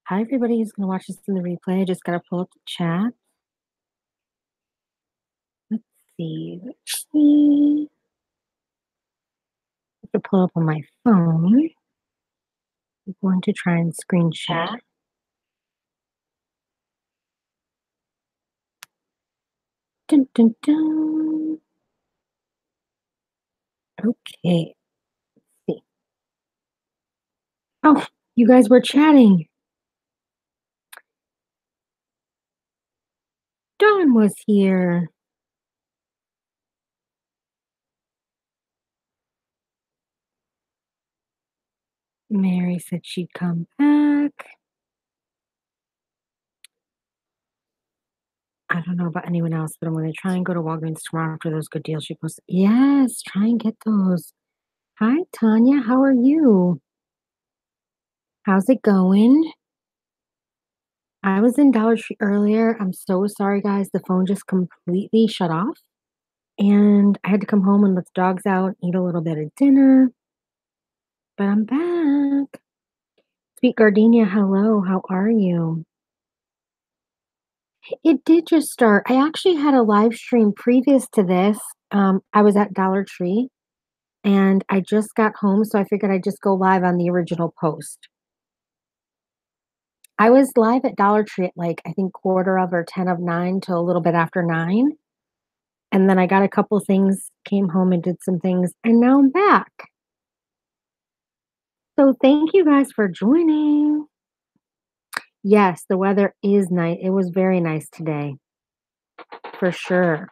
Hi, everybody who's going to watch this in the replay. I just got to pull up the chat. Let's see. Let's see. I have to pull up on my phone. I'm going to try and screen share. Dun, dun, dun. Okay. Let's see. Oh, you guys were chatting. Dawn was here. Mary said she'd come back. I don't know about anyone else, but I'm going to try and go to Walgreens tomorrow after those good deals she posted. Yes, try and get those. Hi, Tanya. How are you? How's it going? I was in Dollar Tree earlier. I'm so sorry, guys. The phone just completely shut off. And I had to come home and let the dogs out, eat a little bit of dinner. But I'm back. Sweet Gardenia, hello. How are you? It did just start. I actually had a live stream previous to this. I was at Dollar Tree and I just got home, so I figured I'd just go live on the original post. I was live at Dollar Tree at like, I think quarter of or 10 of 9 till a little bit after 9. And then I got a couple things, came home and did some things, and now I'm back. So thank you guys for joining. Yes, the weather is nice. It was very nice today, for sure.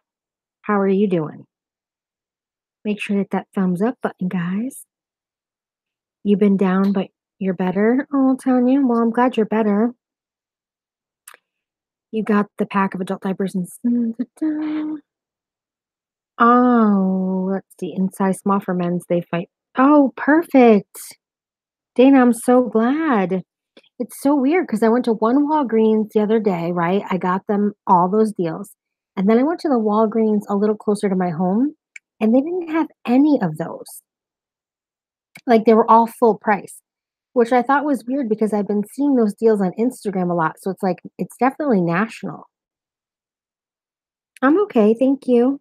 How are you doing? Make sure to hit that thumbs up button, guys. You've been down, but you're better. Oh, Tanya. Well, I'm glad you're better. You got the pack of adult diapers and oh, let's see. In size small for men's, they fight. Oh, perfect. Dana, I'm so glad. It's so weird because I went to one Walgreens the other day, right? I got them all those deals. And then I went to the Walgreens a little closer to my home, and they didn't have any of those. Like they were all full price, which I thought was weird because I've been seeing those deals on Instagram a lot. So it's like, it's definitely national. I'm okay. Thank you.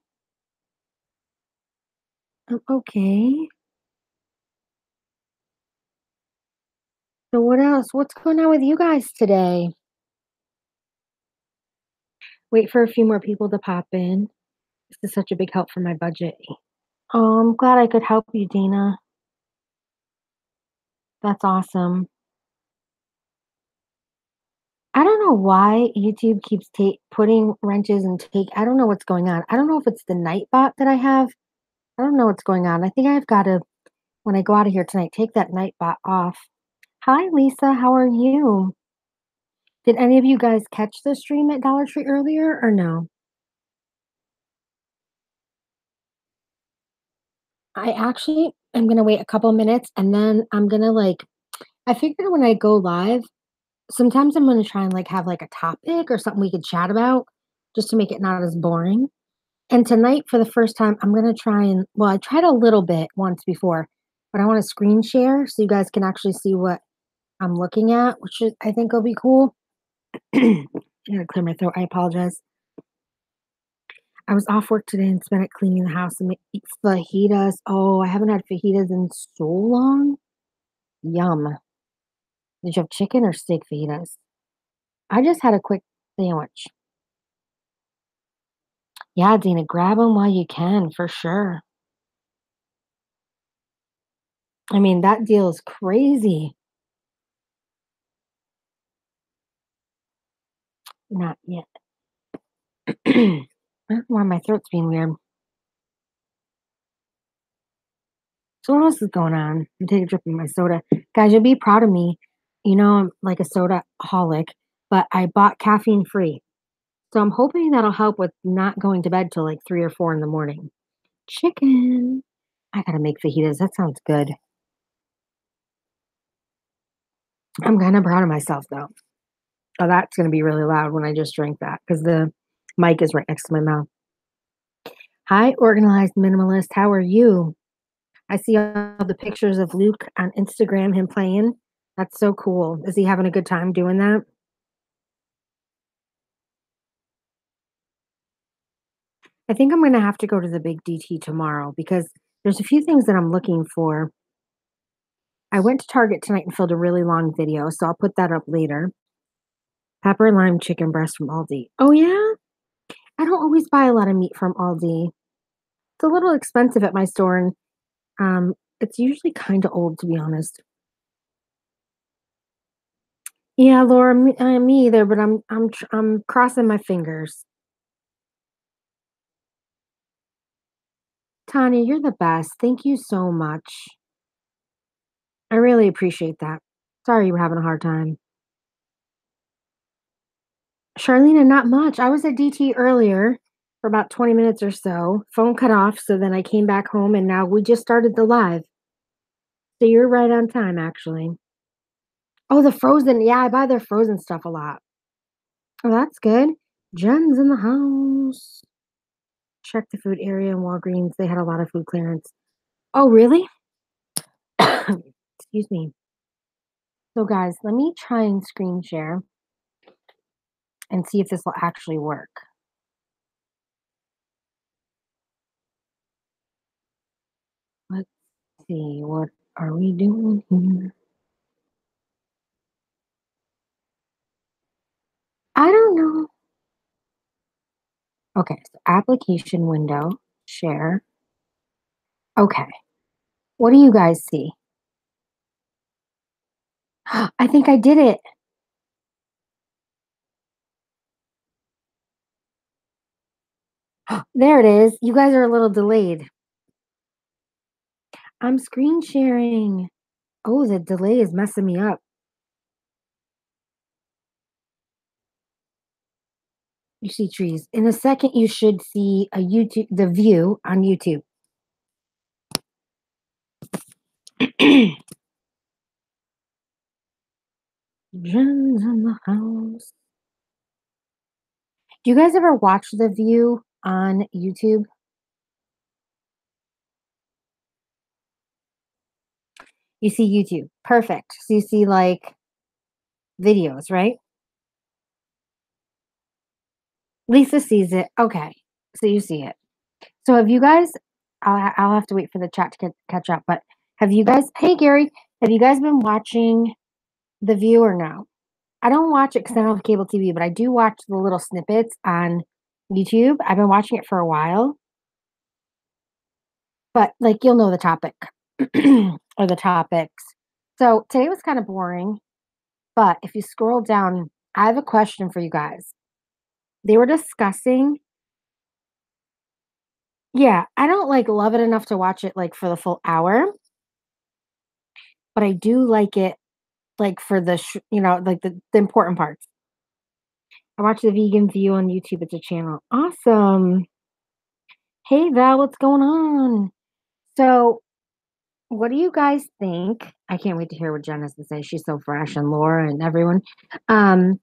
I'm okay. So what else? What's going on with you guys today? Wait for a few more people to pop in. This is such a big help for my budget. Oh, I'm glad I could help you, Dana. That's awesome. I don't know why YouTube keeps putting wrenches and take. I don't know what's going on. I don't know if it's the Nightbot that I have. I don't know what's going on. I think I've got to, when I go out of here tonight, take that Nightbot off. Hi, Lisa. How are you? Did any of you guys catch the stream at Dollar Tree earlier or no? I actually am going to wait a couple minutes and then I'm going to I figured when I go live, sometimes I'm going to try and have like a topic or something we could chat about just to make it not as boring. And tonight, for the first time, I'm going to try and, well, I tried a little bit once before, but I want to screen share so you guys can actually see what I'm looking at, which I think will be cool. I'm going to clear my throat. I apologize. I was off work today and spent it cleaning the house and make fajitas. Oh, I haven't had fajitas in so long. Yum. Did you have chicken or steak fajitas? I just had a quick sandwich. Yeah, Dina, grab them while you can, for sure. I mean, that deal is crazy. Not yet. I don't know why my throat's being weird. So what else is going on? I'm taking a drip of my soda. Guys, you'll be proud of me. You know, I'm like a soda holic, but I bought caffeine free. So I'm hoping that'll help with not going to bed till like 3 or 4 in the morning. Chicken. I gotta make fajitas. That sounds good. I'm kind of proud of myself though. Oh, that's gonna be really loud when I just drink that because the mic is right next to my mouth. Hi, organized minimalist. How are you? I see all the pictures of Luke on Instagram, him playing. That's so cool. Is he having a good time doing that? I think I'm gonna have to go to the big DT tomorrow because there's a few things that I'm looking for. I went to Target tonight and filmed a really long video, so I'll put that up later. Pepper lime chicken breast from Aldi. Oh yeah? I don't always buy a lot of meat from Aldi. It's a little expensive at my store and it's usually kind of old to be honest. Yeah, Laura, me either, but I'm crossing my fingers. Tanya, you're the best. Thank you so much. I really appreciate that. Sorry you were having a hard time. Charlene, not much. I was at DT earlier for about 20 minutes or so. Phone cut off, so then I came back home and now we just started the live. So you're right on time, actually. Oh, the frozen. Yeah, I buy their frozen stuff a lot. Oh, that's good. Jen's in the house. Check the food area in Walgreens. They had a lot of food clearance. Oh, really? Excuse me. So, guys, let me try and screen share and see if this will actually work. Let's see. What are we doing here? I don't know. Okay, so application window, share. Okay, what do you guys see? I think I did it. There it is. You guys are a little delayed. I'm screen sharing. Oh, the delay is messing me up. You see trees. In a second, you should see a YouTube, the view on YouTube. Jen's in the house. Do you guys ever watch the view on YouTube? You see YouTube. Perfect. So you see like videos, right? Lisa sees it. Okay. So you see it. So have you guys, I'll have to wait for the chat to catch up, but have you guys, hey Gary, have you guys been watching The View or no? I don't watch it because I don't have cable TV, but I do watch the little snippets on YouTube. I've been watching it for a while, but like you'll know the topic or the topics. So today was kind of boring, but if you scroll down, I have a question for you guys. They were discussing, yeah, I don't like love it enough to watch it like for the full hour, but I do like it like for the like the important parts. I watch the Vegan View on YouTube. It's a channel. Awesome. Hey Val, what's going on? So, what do you guys think? I can't wait to hear what Jen has to say. She's so fresh and Laura and everyone. Um,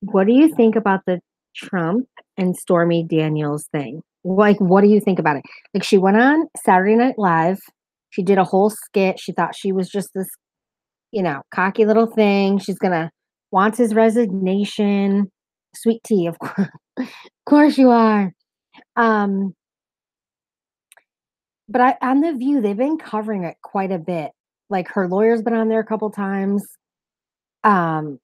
what do you think about the Trump and Stormy Daniels thing? Like, what do you think about it? Like, she went on Saturday Night Live. She did a whole skit. She thought she was just this, cocky little thing. She's gonna wants his resignation. Sweet tea, of course. Of course you are. Um, but on The View, they've been covering it quite a bit. Like her lawyer's been on there a couple times. Um,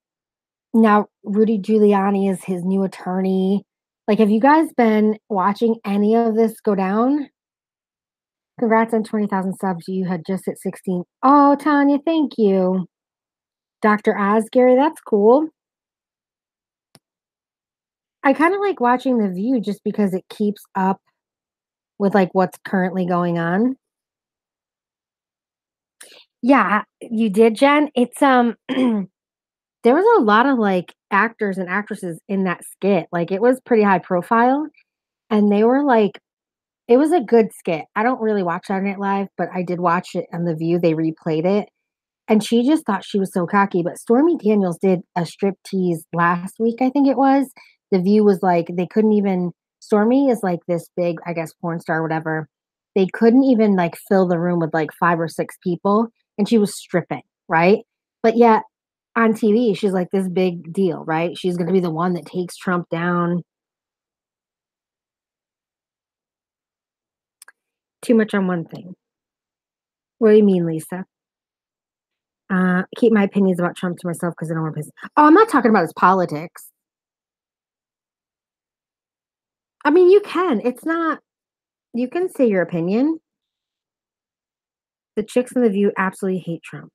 Now Rudy Giuliani is his new attorney. Like, have you guys been watching any of this go down? Congrats on 20,000 subs. You had just hit 16. Oh, Tanya, thank you. Dr. Oz, Gary, that's cool. I kind of like watching The View just because it keeps up with like what's currently going on. Yeah, you did, Jen. It's there was a lot of like actors and actresses in that skit. Like it was pretty high profile and they were like it was a good skit. I don't really watch Saturday Night Live, but I did watch it on The View. They replayed it. And she just thought she was so cocky. But Stormy Daniels did a strip tease last week, I think it was. The View was like, they couldn't even, Stormy is like this big, I guess, porn star, or whatever. They couldn't even like fill the room with like 5 or 6 people. And she was stripping, right? But yet on TV, she's like this big deal, right? She's gonna be the one that takes Trump down. Too much on one thing. What do you mean, Lisa? Keep my opinions about Trump to myself because I don't want to piss. Oh, I'm not talking about his politics. I mean, you can. It's not. You can say your opinion. The chicks in the View absolutely hate Trump.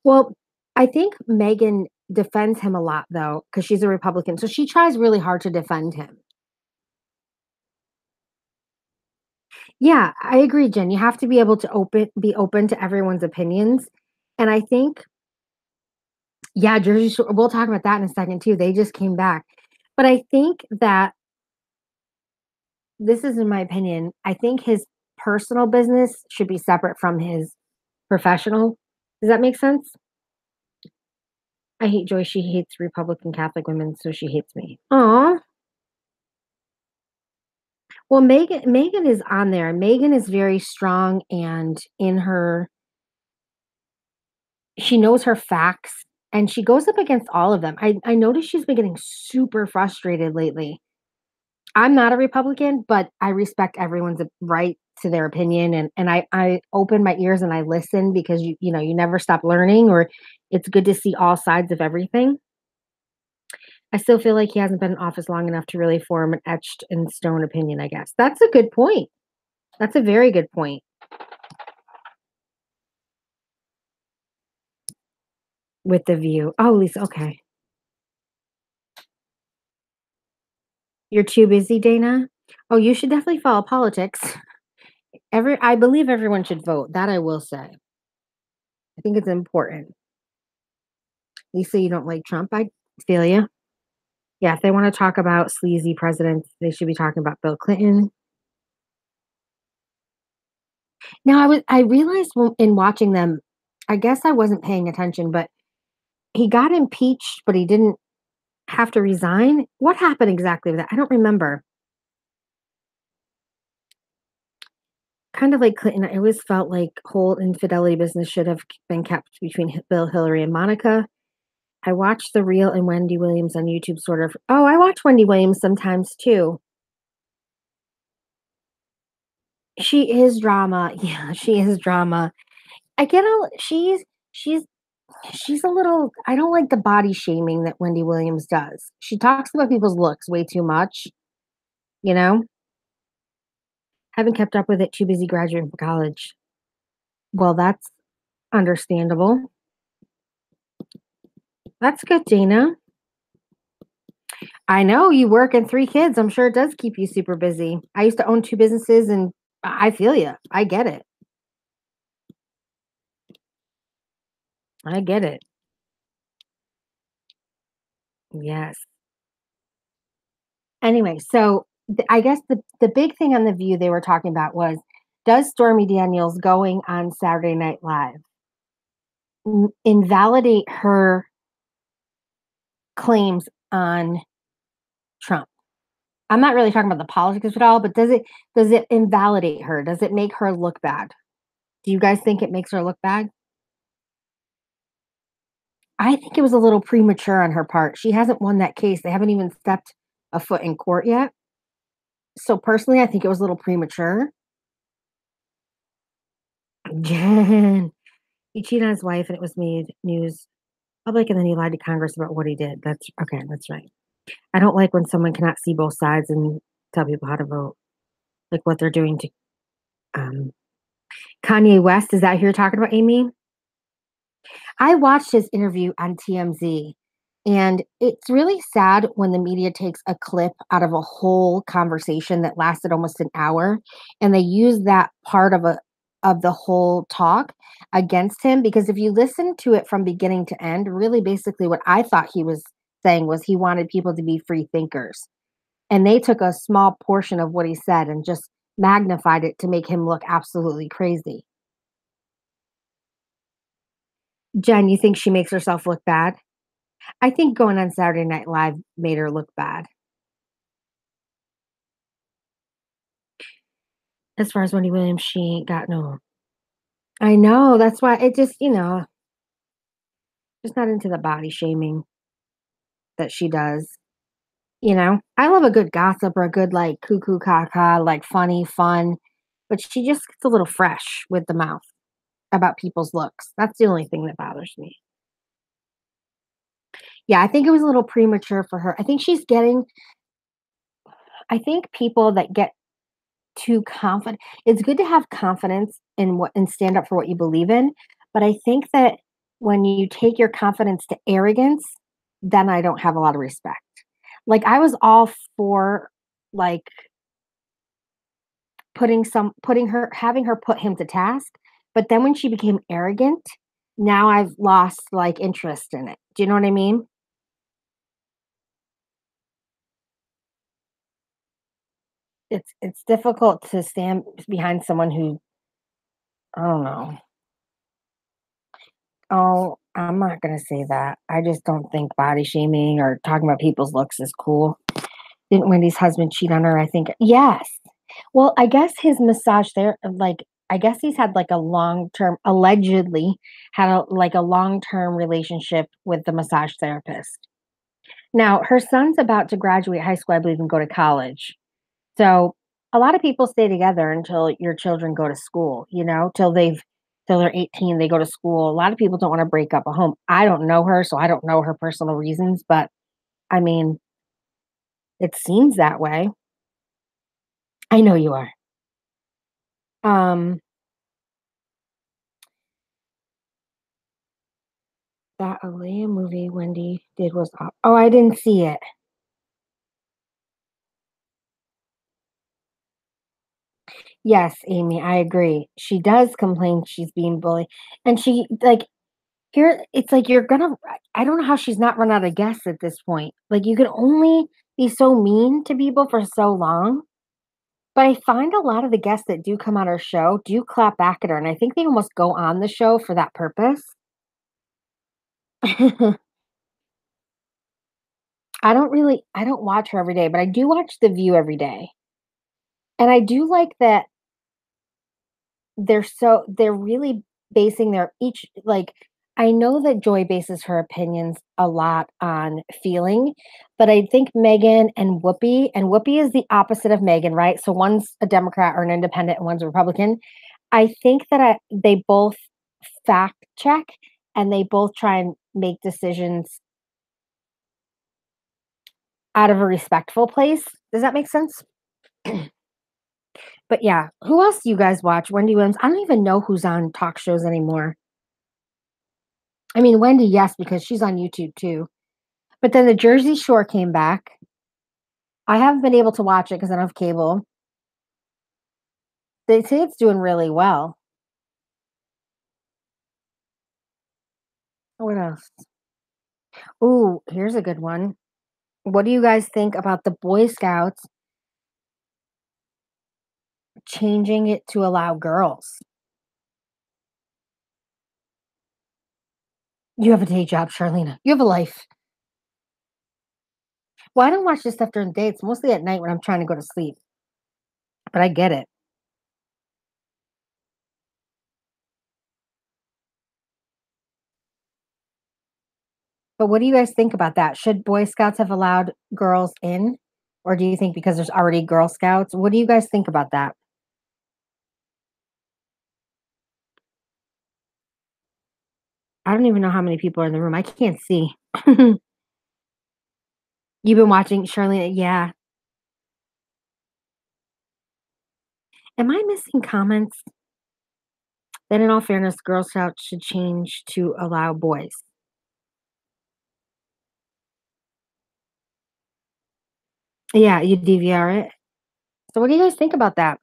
Well, I think Megan defends him a lot though, because she's a Republican. So she tries really hard to defend him. Yeah, I agree, Jen. You have to be able to be open to everyone's opinions. And I think, yeah, Jersey Shore, we'll talk about that in a second too. They just came back. But I think that this is in my opinion, I think his personal business should be separate from his professional. Does that make sense? I hate Joy. She hates Republican Catholic women, so she hates me. Aw. Well, Megan is on there. Megan is very strong and in her she knows her facts and she goes up against all of them. I noticed she's been getting super frustrated lately. I'm not a Republican, but I respect everyone's right to their opinion and I open my ears and I listen because you know, you never stop learning or it's good to see all sides of everything. I still feel like he hasn't been in office long enough to really form an etched in stone opinion, I guess. That's a good point. That's a very good point. With the View. Oh, Lisa, okay. You're too busy, Dana? Oh, you should definitely follow politics. I believe everyone should vote. That I will say. I think it's important. Lisa, you don't like Trump. I feel you. Yeah, if they want to talk about sleazy presidents, they should be talking about Bill Clinton. Now, I realized in watching them, I guess I wasn't paying attention, but he got impeached, but he didn't have to resign. What happened exactly with that? I don't remember. Kind of like Clinton, I always felt like whole infidelity business should have been kept between Bill, Hillary, and Monica. I watched The Real and Wendy Williams on YouTube, sort of. Oh, I watch Wendy Williams sometimes too. She is drama. Yeah, she is drama. I get a she's she's a little I don't like the body shaming that Wendy Williams does. She talks about people's looks way too much, you know? Haven't kept up with it, too busy graduating from college. Well, that's understandable. That's good, Dana. I know you work and 3 kids. I'm sure it does keep you super busy. I used to own 2 businesses and I feel you. I get it. I get it. Yes. Anyway, so I guess the big thing on The View they were talking about was does Stormy Daniels going on Saturday Night Live invalidate her claims on Trump? I'm not really talking about the politics at all, but does it invalidate her? Does it make her look bad? Do you guys think it makes her look bad? I think it was a little premature on her part. She hasn't won that case. They haven't even stepped a foot in court yet. So personally, I think it was a little premature. Jen, he cheated on his wife and it was made news public and then he lied to Congress about what he did. That's okay, that's right. I don't like when someone cannot see both sides and tell people how to vote, like what they're doing to um, Kanye West. Is that who you're talking about, Amy? I watched his interview on TMZ, and it's really sad when the media takes a clip out of a whole conversation that lasted almost an hour, and they use that part of the whole talk against him. Because if you listen to it from beginning to end, really basically what I thought he was saying was he wanted people to be free thinkers, and they took a small portion of what he said and just magnified it to make him look absolutely crazy. Jen, you think she makes herself look bad? I think going on Saturday Night Live made her look bad. As far as Wendy Williams, she ain't got no I know, that's why it just, Just not into the body shaming that she does, you know? I love a good gossip or a good, like, cuckoo caca, like, funny, fun, but she just gets a little fresh with the mouth about people's looks. That's the only thing that bothers me. Yeah, I think it was a little premature for her. I think people that get too confident, it's good to have confidence in what and stand up for what you believe in, but I think that when you take your confidence to arrogance, then I don't have a lot of respect. Like, I was all for, like, putting her having her put him to task, but then when she became arrogant, now I've lost, like, interest in it. Do you know what I mean? It's difficult to stand behind someone who, I don't know. Oh, I'm not gonna say that. I just don't think body shaming or talking about people's looks is cool. Didn't Wendy's husband cheat on her? I think yes. Well, I guess his massage there, like, I guess he's had like a long term, allegedly had a long term relationship with the massage therapist. Now, her son's about to graduate high school, I believe, and go to college. So a lot of people stay together until your children go to school, till they're 18, they go to school. A lot of people don't want to break up a home. I don't know her, so I don't know her personal reasons, but I mean, it seems that way. I know you are. That Aaliyah movie Wendy did was oh, I didn't see it. Yes, Amy, I agree. She does complain she's being bullied. And she like here it's like you're gonna I don't know how she's not run out of guests at this point. Like you can only be so mean to people for so long. But I find a lot of the guests that do come on our show do clap back at her. And I think they almost go on the show for that purpose. I don't watch her every day, but I do watch The View every day. And I do like that they're really basing their each like I know that Joy bases her opinions a lot on feeling, but I think Megan and Whoopi is the opposite of Megan, right? So one's a Democrat or an independent and one's a Republican. I think that they both fact check and they both try and make decisions out of a respectful place. Does that make sense? But yeah, who else do you guys watch? Wendy Williams. I don't even know who's on talk shows anymore. I mean, Wendy, yes, because she's on YouTube too. But then the Jersey Shore came back. I haven't been able to watch it because I don't have cable. They say it's doing really well. What else? Ooh, here's a good one. What do you guys think about the Boy Scouts changing it to allow girls? You have a day job, Charlena. You have a life. Well, I don't watch this stuff during the day. It's mostly at night when I'm trying to go to sleep. But I get it. But what do you guys think about that? Should Boy Scouts have allowed girls in? Or do you think because there's already Girl Scouts? What do you guys think about that? I don't even know how many people are in the room. I can't see. You've been watching Charlene. Yeah. Am I missing comments? Then, in all fairness, Girl Scouts should change to allow boys. Yeah, you DVR it. So, what do you guys think about that?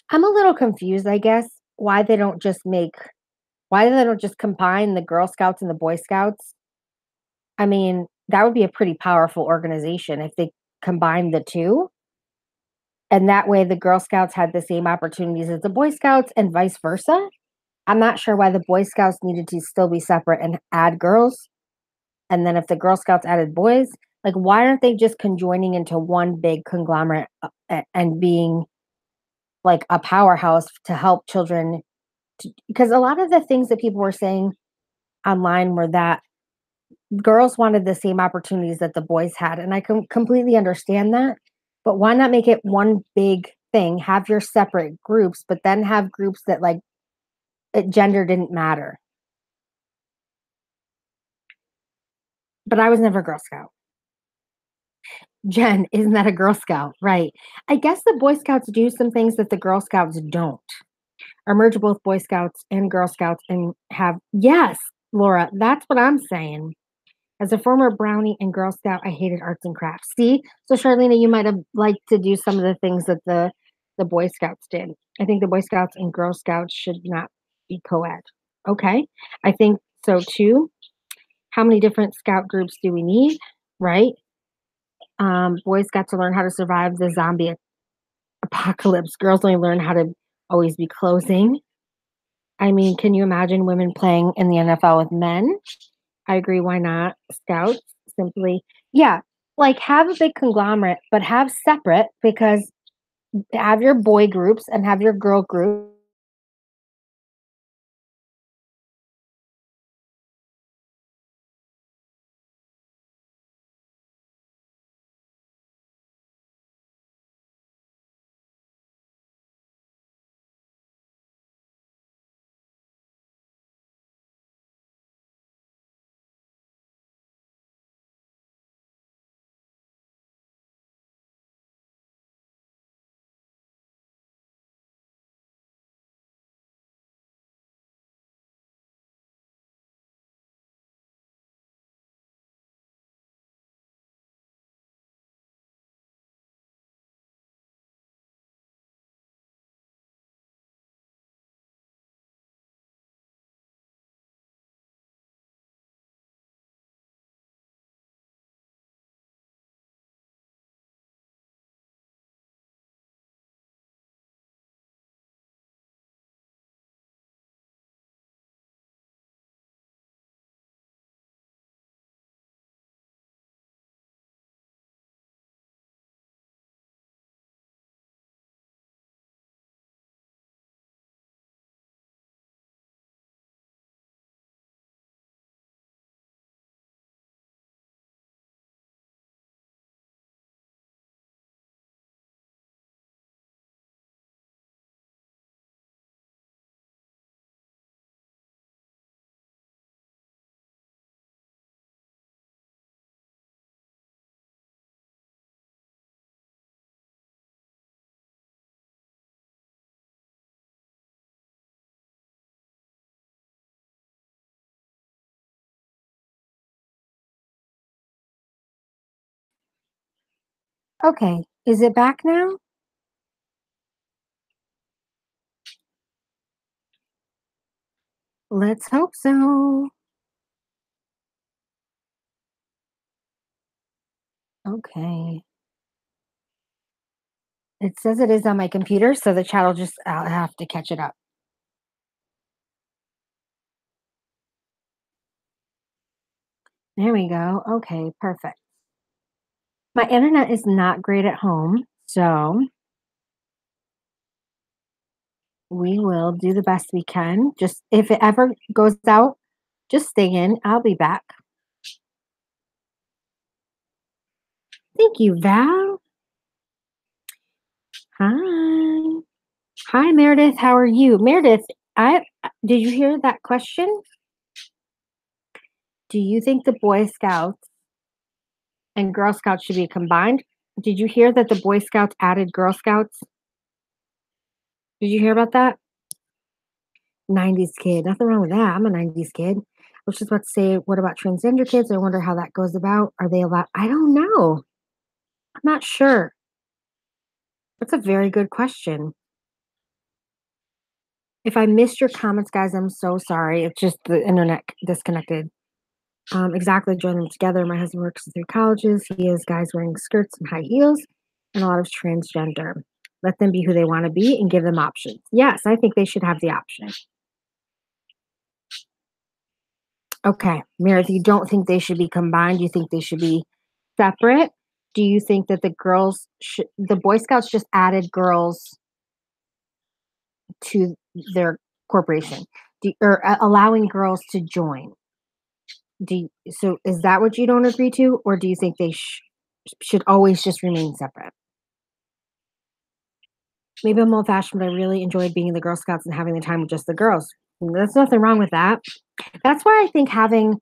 I'm a little confused, I guess, why they don't just combine the Girl Scouts and the Boy Scouts. I mean, that would be a pretty powerful organization if they combined the two. And that way, the Girl Scouts had the same opportunities as the Boy Scouts and vice versa. I'm not sure why the Boy Scouts needed to still be separate and add girls. And then if the Girl Scouts added boys, like why aren't they just conjoining into one big conglomerate and being like a powerhouse to help children? Because a lot of the things that people were saying online were that girls wanted the same opportunities that the boys had, and I can completely understand that, but why not make it one big thing? Have your separate groups, but then have groups that, like, gender didn't matter. But I was never a Girl Scout. Jen, isn't that a Girl Scout? Right. I guess the Boy Scouts do some things that the Girl Scouts don't. Or merge both Boy Scouts and Girl Scouts and have yes, Laura, that's what I'm saying. As a former Brownie and Girl Scout, I hated arts and crafts. See? So Charlene, you might have liked to do some of the things that the Boy Scouts did. I think the Boy Scouts and Girl Scouts should not be co-ed. Okay. I think so too. How many different scout groups do we need? Right? Boys got to learn how to survive the zombie apocalypse. Girls only learn how to always be closing. I mean, can you imagine women playing in the NFL with men? I agree. Why not? Scouts simply, yeah, like have a big conglomerate, but have separate because have your boy groups and have your girl group. Okay, is it back now? Let's hope so. Okay. It says it is on my computer, so the chat will just I'll have to catch it up. There we go. Okay, perfect. My internet is not great at home, so we will do the best we can. Just if it ever goes out, just stay in. I'll be back. Thank you, Val. Hi. Hi, Meredith. How are you? Meredith, I did you hear that question? Do you think the Boy Scouts and Girl Scouts should be combined? Did you hear that the Boy Scouts added Girl Scouts? Did you hear about that? 90s kid. Nothing wrong with that. I'm a 90s kid. I was just about to say, what about transgender kids? I wonder how that goes about. Are they allowed? I don't know. I'm not sure. That's a very good question. If I missed your comments, guys, I'm so sorry. It's just the internet disconnected. Exactly, join them together. My husband works in 3 colleges. He has guys wearing skirts and high heels and a lot of transgender. Let them be who they want to be and give them options. Yes, I think they should have the option. Okay, Meredith, you don't think they should be combined? You think they should be separate? Do you think that the Boy Scouts just added girls to their corporation, or allowing girls to join? So is that what you don't agree to, or do you think they should always just remain separate? Maybe I'm old-fashioned, but I really enjoyed being in the Girl Scouts and having the time with just the girls. There's nothing wrong with that. That's why I think having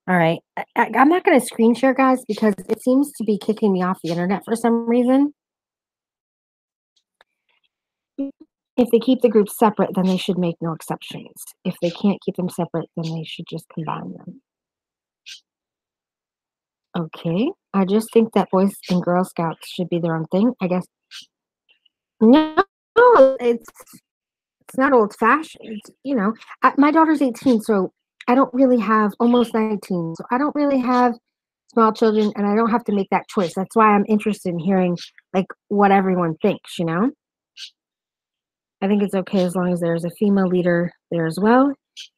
all right, I'm not gonna screen share, guys, because it seems to be kicking me off the internet for some reason. If they keep the groups separate, then they should make no exceptions. If they can't keep them separate, then they should just combine them. Okay. I just think that Boys and Girl Scouts should be their own thing. I guess no, it's not old fashioned. My daughter's 18, so I don't really have almost 19, so I don't really have small children, and I don't have to make that choice. That's why I'm interested in hearing like what everyone thinks. I think it's okay as long as there's a female leader there as well.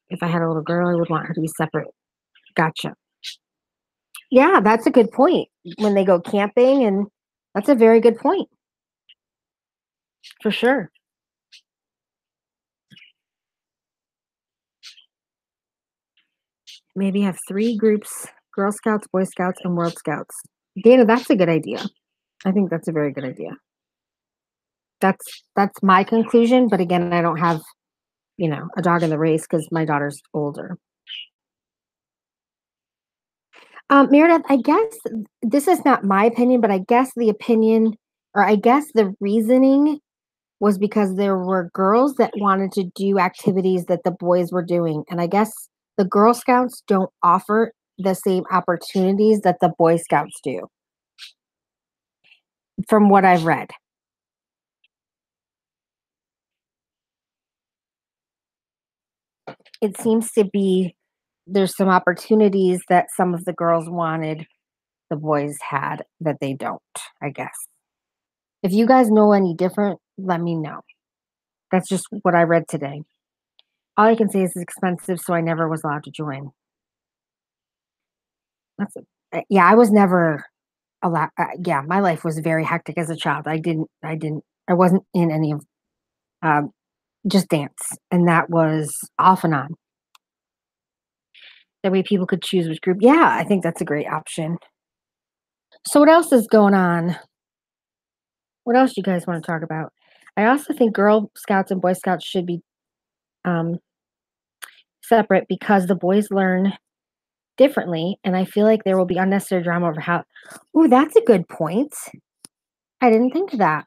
If I had a little girl, I would want her to be separate. Gotcha. Yeah, that's a good point. When they go camping, and that's a very good point for sure. Maybe have three groups: Girl Scouts, Boy Scouts, and World Scouts. Dana, that's a good idea. I think that's a very good idea. That's my conclusion, but again, I don't have, a dog in the race because my daughter's older. Meredith, I guess this is not my opinion, but I guess the opinion, or I guess the reasoning was because there were girls that wanted to do activities that the boys were doing. And I guess the Girl Scouts don't offer the same opportunities that the Boy Scouts do, from what I've read. It seems to be there's some opportunities that some of the girls wanted the boys had that they don't, I guess. If you guys know any different, let me know. That's just what I read today. All I can say is it's expensive, so I never was allowed to join. Yeah, I was never allowed. Yeah, my life was very hectic as a child. I wasn't in any of um, just dance, and that was off and on. That way people could choose which group. Yeah, I think that's a great option. So what else is going on? What else do you guys want to talk about? I also think Girl Scouts and Boy Scouts should be um, separate because the boys learn differently, and I feel like there will be unnecessary drama over how. Ooh, that's a good point. I didn't think of that.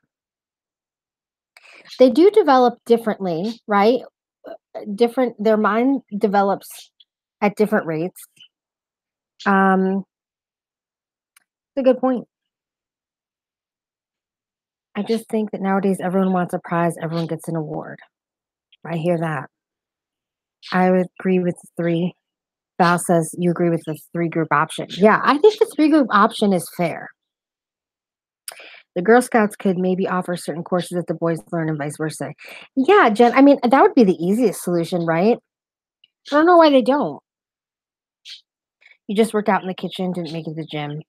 They do develop differently, right? Different. Their mind develops at different rates. It's a good point. I just think that nowadays everyone wants a prize, everyone gets an award. I hear that. I would agree with the three. Val says you agree with the three group option. Yeah, I think the three group option is fair. The Girl Scouts could maybe offer certain courses that the boys learn and vice versa. Yeah, Jen, I mean, that would be the easiest solution, right? I don't know why they don't. You just worked out in the kitchen, didn't make it to the gym.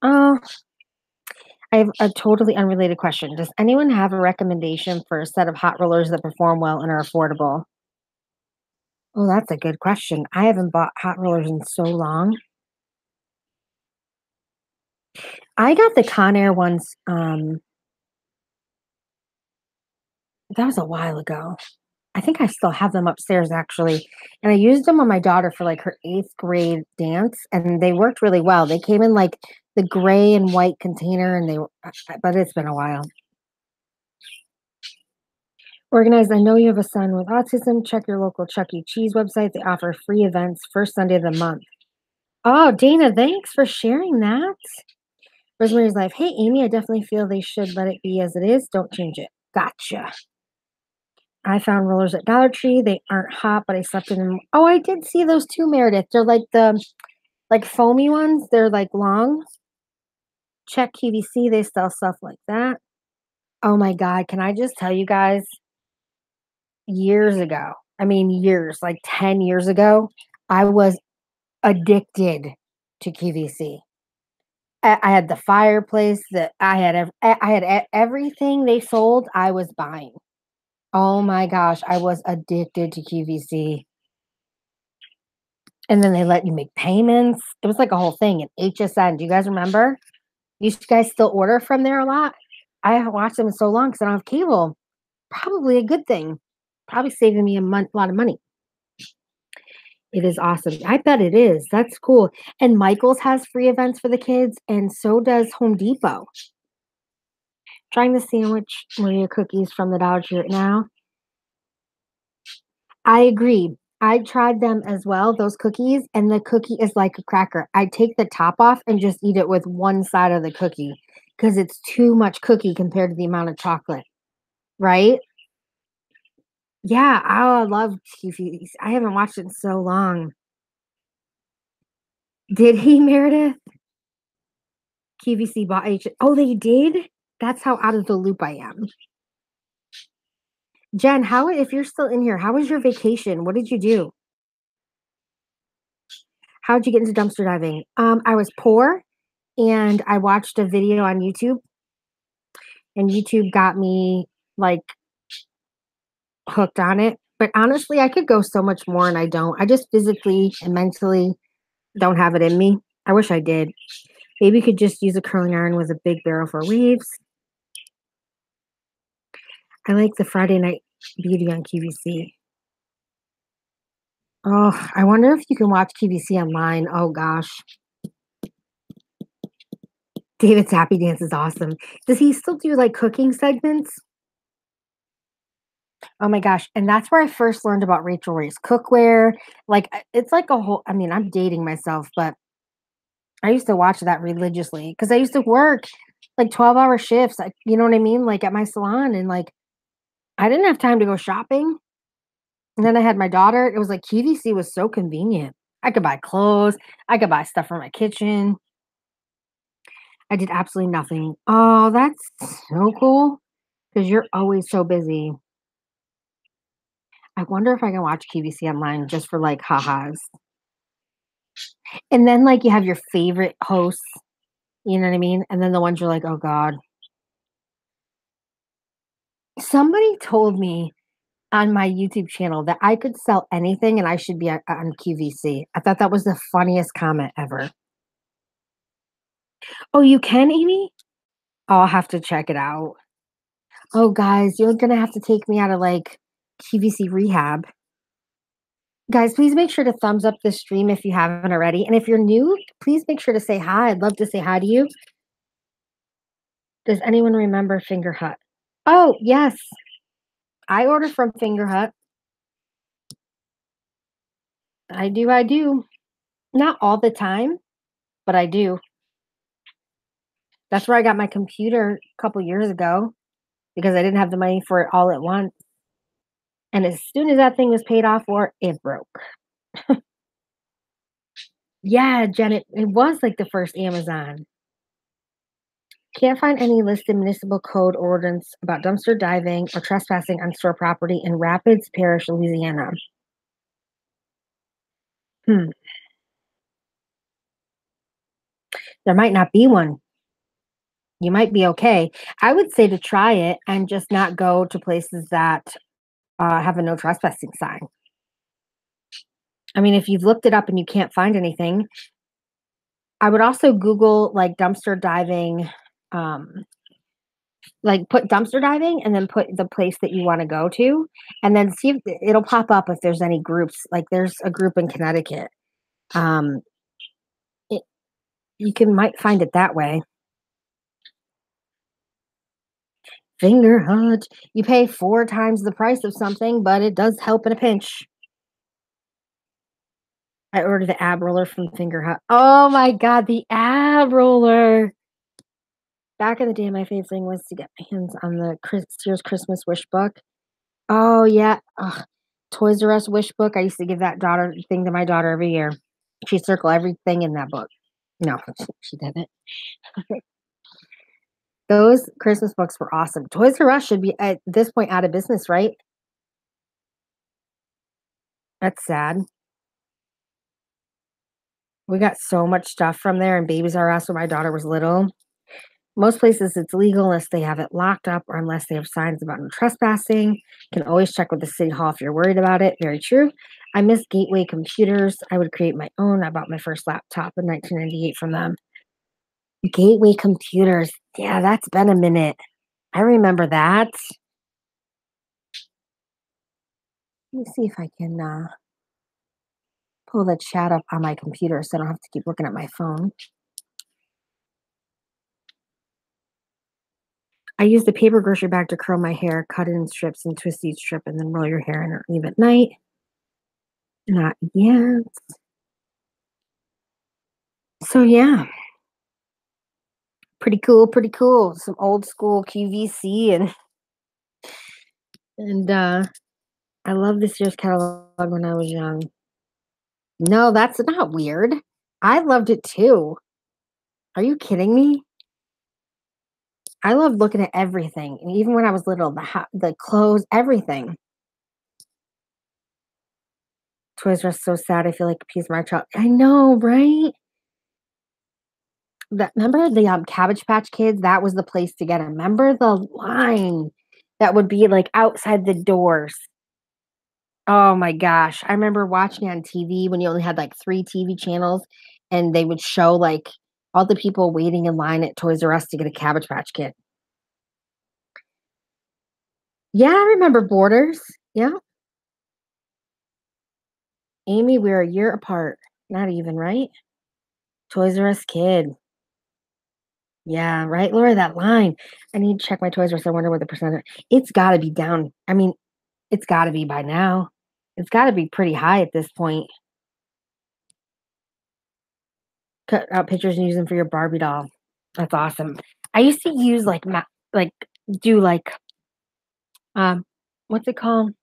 I have a totally unrelated question. Does anyone have a recommendation for a set of hot rollers that perform well and are affordable? Oh, that's a good question. I haven't bought hot rollers in so long. I got the Conair ones, that was a while ago. I think I still have them upstairs actually, and I used them on my daughter for, like, her 8th grade dance, and they worked really well. They came in, like, the gray and white container, and they were but it's been a while. Organized, I know you have a son with autism. Check your local Chuck E. Cheese website. They offer free events first Sunday of the month. Oh, Dana, thanks for sharing that. Rosemary's Life. Hey, Amy, I definitely feel they should let it be as it is. Don't change it. Gotcha. I found rollers at Dollar Tree. They aren't hot, but I slept in them. Oh, I did see those too, Meredith. They're like the like foamy ones. They're like long. Check QVC. They sell stuff like that. Oh my God. Can I just tell you guys, years ago, I mean, years, like 10 years ago, I was addicted to QVC. I had the fireplace that I had everything they sold, I was buying. Oh my gosh, I was addicted to QVC. And then they let you make payments. It was like a whole thing. And HSN, do you guys remember? You guys still order from there a lot? I haven't watched them in so long because I don't have cable. Probably a good thing. Probably saving me a lot of money. It is awesome. I bet it is. That's cool. And Michael's has free events for the kids, and so does Home Depot. Trying the sandwich Maria cookies from the Dollar Tree right now. I agree. I tried them as well, those cookies, and the cookie is like a cracker. I take the top off and just eat it with one side of the cookie because it's too much cookie compared to the amount of chocolate, right? Yeah, oh, I love QVC. I haven't watched it in so long. Did he, Meredith? QVC bought H. Oh, they did? That's how out of the loop I am. Jen, how if you're still in here, how was your vacation? What did you do? How'd you get into dumpster diving? I was poor and I watched a video on YouTube, and YouTube got me like hooked on it. But honestly, I could go so much more and I don't. I just physically and mentally don't have it in me. I wish I did. Maybe you could just use a curling iron with a big barrel for waves. I like the Friday Night Beauty on QVC. Oh, I wonder if you can watch QVC online. Oh gosh. David's Happy Dance is awesome. Does he still do like cooking segments? Oh my gosh. And that's where I first learned about Rachel Ray's cookware. Like it's like a whole I mean, I'm dating myself, but I used to watch that religiously because I used to work like 12-hour shifts. You know what I mean? Like at my salon, and like I didn't have time to go shopping. And then I had my daughter. It was like QVC was so convenient. I could buy clothes, I could buy stuff for my kitchen. I did absolutely nothing. Oh, that's so cool because you're always so busy. I wonder if I can watch QVC online just for like ha-has. And then like you have your favorite hosts, you know what I mean? And then the ones you're like, "Oh god." Somebody told me on my YouTube channel that I could sell anything and I should be on QVC. I thought that was the funniest comment ever. Oh, you can, Amy? Oh, I'll have to check it out. Oh, guys, you're gonna have to take me out of like QVC rehab. Guys, please make sure to thumbs up this stream if you haven't already. And if you're new, please make sure to say hi. I'd love to say hi to you. Does anyone remember Finger Hut? Oh, yes. I order from Finger Hut. I do. I do. Not all the time, but I do. That's where I got my computer a couple years ago because I didn't have the money for it all at once. And as soon as that thing was paid off for, it broke. Yeah, Janet, it was like the first Amazon. Can't find any listed municipal code ordinance about dumpster diving or trespassing on store property in Rapids Parish, Louisiana. Hmm. There might not be one. You might be okay. I would say to try it and just not go to places that, have a no trespassing sign. I mean, if you've looked it up and you can't find anything, I would also Google, like, dumpster diving, um, like, put dumpster diving and then put the place that you wanna go to, and then see if it'll pop up if there's any groups, like, there's a group in Connecticut. Um, it you can might find it that way. Finger Hut. You pay 4 times the price of something, but it does help in a pinch. I ordered the ab roller from Finger Hut. Oh my god, the ab roller. Back in the day, my favorite thing was to get my hands on the Sears Christmas wish book. Oh, yeah. Ugh. Toys R Us wish book. I used to give that daughter thing to my daughter every year. She'd circle everything in that book. No, she didn't. Those Christmas books were awesome. Toys R Us should be at this point out of business, right? That's sad. We got so much stuff from there and Babies R Us when my daughter was little. Most places it's legal unless they have it locked up or unless they have signs about no trespassing. Can always check with the city hall if you're worried about it. Very true. I miss Gateway Computers. I would create my own. I bought my first laptop in 1998 from them. Gateway Computers. Yeah, that's been a minute. I remember that. Let me see if I can pull the chat up on my computer so I don't have to keep looking at my phone. I use the paper grocery bag to curl my hair, cut it in strips and twist each strip, and then roll your hair in or leave at night. Not yet. So yeah, pretty cool, pretty cool. Some old school QVC and I love this year's catalog when I was young. No, that's not weird. I loved it too. Are you kidding me? I loved looking at everything, and even when I was little, the clothes, everything. Toys R Us so sad. I feel like a piece of my child. I know, right? That remember the Cabbage Patch Kids? That was the place to get 'em. Remember the line that would be like outside the doors. Oh my gosh. I remember watching on TV when you only had like 3 TV channels and they would show like all the people waiting in line at Toys R Us to get a Cabbage Patch Kid. Yeah, I remember Borders. Yeah. Amy, we're a year apart. Not even, right? Toys R Us kid. Yeah, right, Laura, that line. I need to check my Toys R Us. I wonder what the percentage. It's gotta be down. I mean, it's gotta be by now. It's gotta be pretty high at this point. Cut out pictures and use them for your Barbie doll. That's awesome. I used to use like do um what's it called?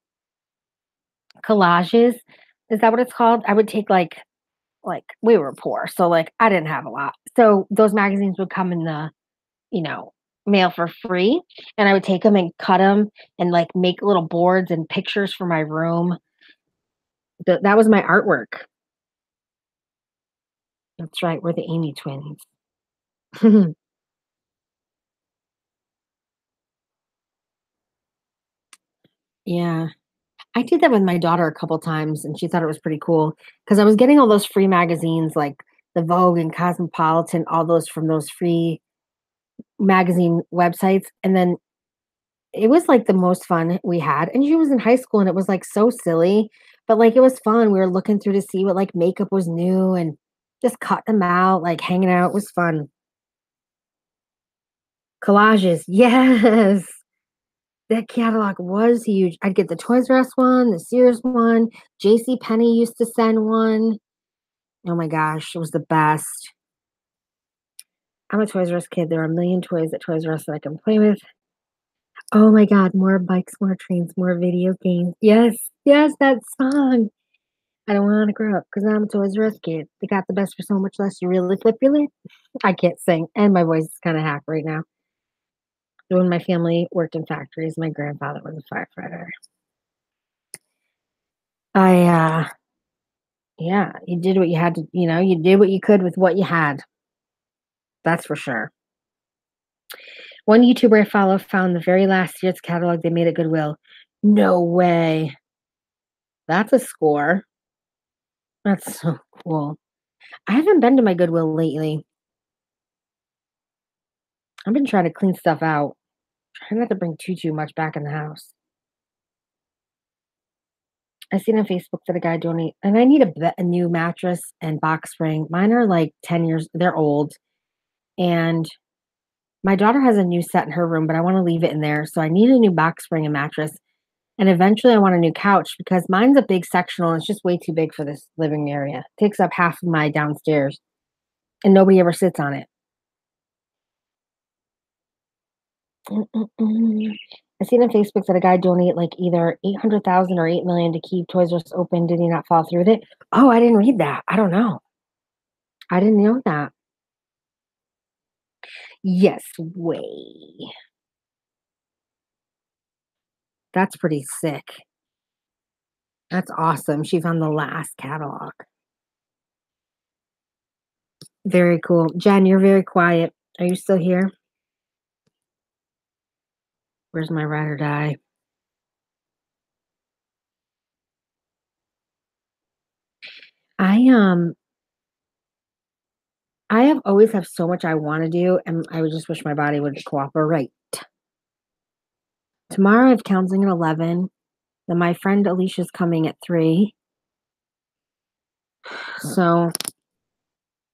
Collages. Is that what it's called? I would take like we were poor, so like I didn't have a lot. So those magazines would come in the, you know, mail for free and I would take them and cut them and like make little boards and pictures for my room. That was my artwork. That's right, we're the Amy twins. Yeah. I did that with my daughter a couple times, and she thought it was pretty cool because I was getting all those free magazines like the Vogue and Cosmopolitan, all those from those free magazine websites, and then it was, like, the most fun we had, and she was in high school, and it was, like, so silly, but, like, it was fun. We were looking through to see what, like, makeup was new and just cut them out, like, hanging out. It was fun. Collages, yes. That catalog was huge. I'd get the Toys R Us one, the Sears one, J.C. Penney used to send one. Oh my gosh, it was the best. I'm a Toys R Us kid. There are a million toys at Toys R Us that I can play with. Oh my god, more bikes, more trains, more video games. Yes, yes, that song. I don't wanna grow up because 'cause I'm a Toys R Us kid. They got the best for so much less. You really flip your lid? I can't sing, and my voice is kinda hack right now. When my family worked in factories, my grandfather was a firefighter. I yeah, you did what you had to, you did what you could with what you had. That's for sure. One YouTuber I follow found the very last Sears catalog they made at Goodwill. No way. That's a score. That's so cool. I haven't been to my Goodwill lately. I've been trying to clean stuff out. Try not to bring too much back in the house. I seen on Facebook that a guy donate, and I need a new mattress and box spring. Mine are like 10 years, they're old. And my daughter has a new set in her room, but I want to leave it in there. So I need a new box spring and mattress. And eventually I want a new couch because mine's a big sectional. And it's just way too big for this living area. It takes up half of my downstairs and nobody ever sits on it. Mm-mm-mm. I seen on Facebook that a guy donated like either 800,000 or 8 million to keep Toys R Us open. Did he not follow through with it? Oh, I didn't read that. I don't know. I didn't know that. Yes, way. That's pretty sick. That's awesome. She found the last catalog. Very cool. Jen, you're very quiet. Are you still here? Where's my ride or die? I I have always have so much I want to do, and I would just wish my body would cooperate. Tomorrow I have counseling at 11. Then my friend Alicia's coming at 3. So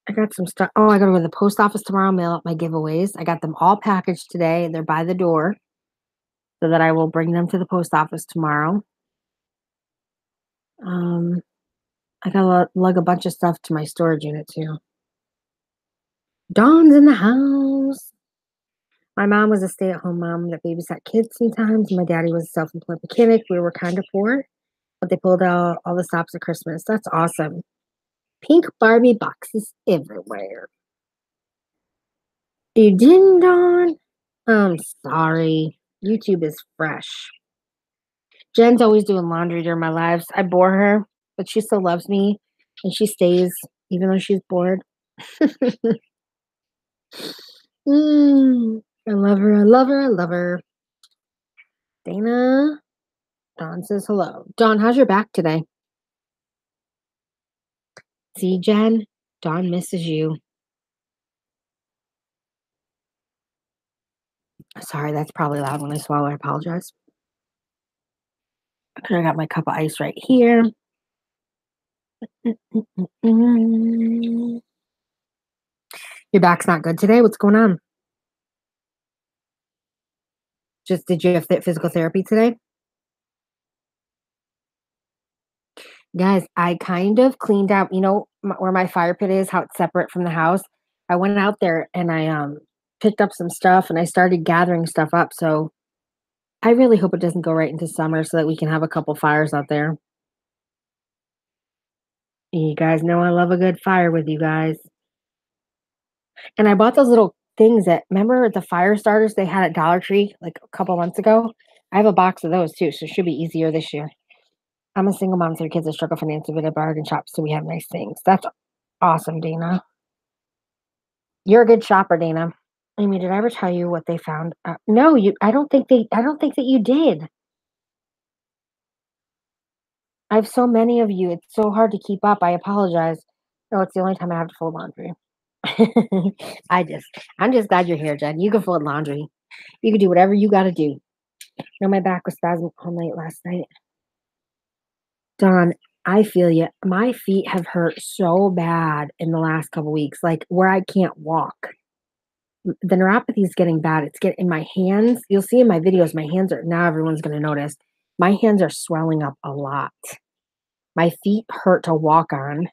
I got some stuff. Oh, I gotta go to the post office tomorrow, mail out my giveaways. I got them all packaged today. They're by the door so that I will bring them to the post office tomorrow. Um, I gotta lug a bunch of stuff to my storage unit too. Dawn's in the house. My mom was a stay-at-home mom that babysat kids sometimes. My daddy was a self-employed mechanic. We were kind of poor, but they pulled out all the stops at Christmas. That's awesome. Pink Barbie boxes everywhere. You didn't, Dawn? I'm sorry. YouTube is fresh. Jen's always doing laundry during my lives. I bore her, but she still loves me, and she stays even though she's bored. I love her. I love her. I love her. Dana. Dawn says hello. Dawn, how's your back today? See, Jen? Dawn misses you. Sorry, that's probably loud when I swallow. I apologize. Okay, I got my cup of ice right here. Mm. Your back's not good today? What's going on? Just did you have physical therapy today? Guys, I kind of cleaned out, where my fire pit is, how it's separate from the house. I went out there and I picked up some stuff and I started gathering stuff up. So I really hope it doesn't go right into summer so that we can have a couple fires out there. You guys know I love a good fire with you guys. And I bought those little things that remember the fire starters they had at Dollar Tree like a couple months ago? I have a box of those too, so it should be easier this year. I'm a single mom with 3 kids that struggle financially with a bargain shop, so we have nice things. That's awesome, Dana. You're a good shopper, Dana. Amy, did I ever tell you what they found? No, you. I don't think they. I don't think that you did. I have so many of you. It's so hard to keep up. I apologize. No, it's the only time I have to fold laundry. I'm just glad you're here, Jen. You can fold laundry. You can do whatever you got to do. My back was spasming all night last night. Dawn, I feel you. My feet have hurt so bad in the last couple weeks, like where I can't walk. The neuropathy is getting bad. It's getting in my hands. You'll see in my videos, my hands are now everyone's going to notice. My hands are swelling up a lot. My feet hurt to walk on.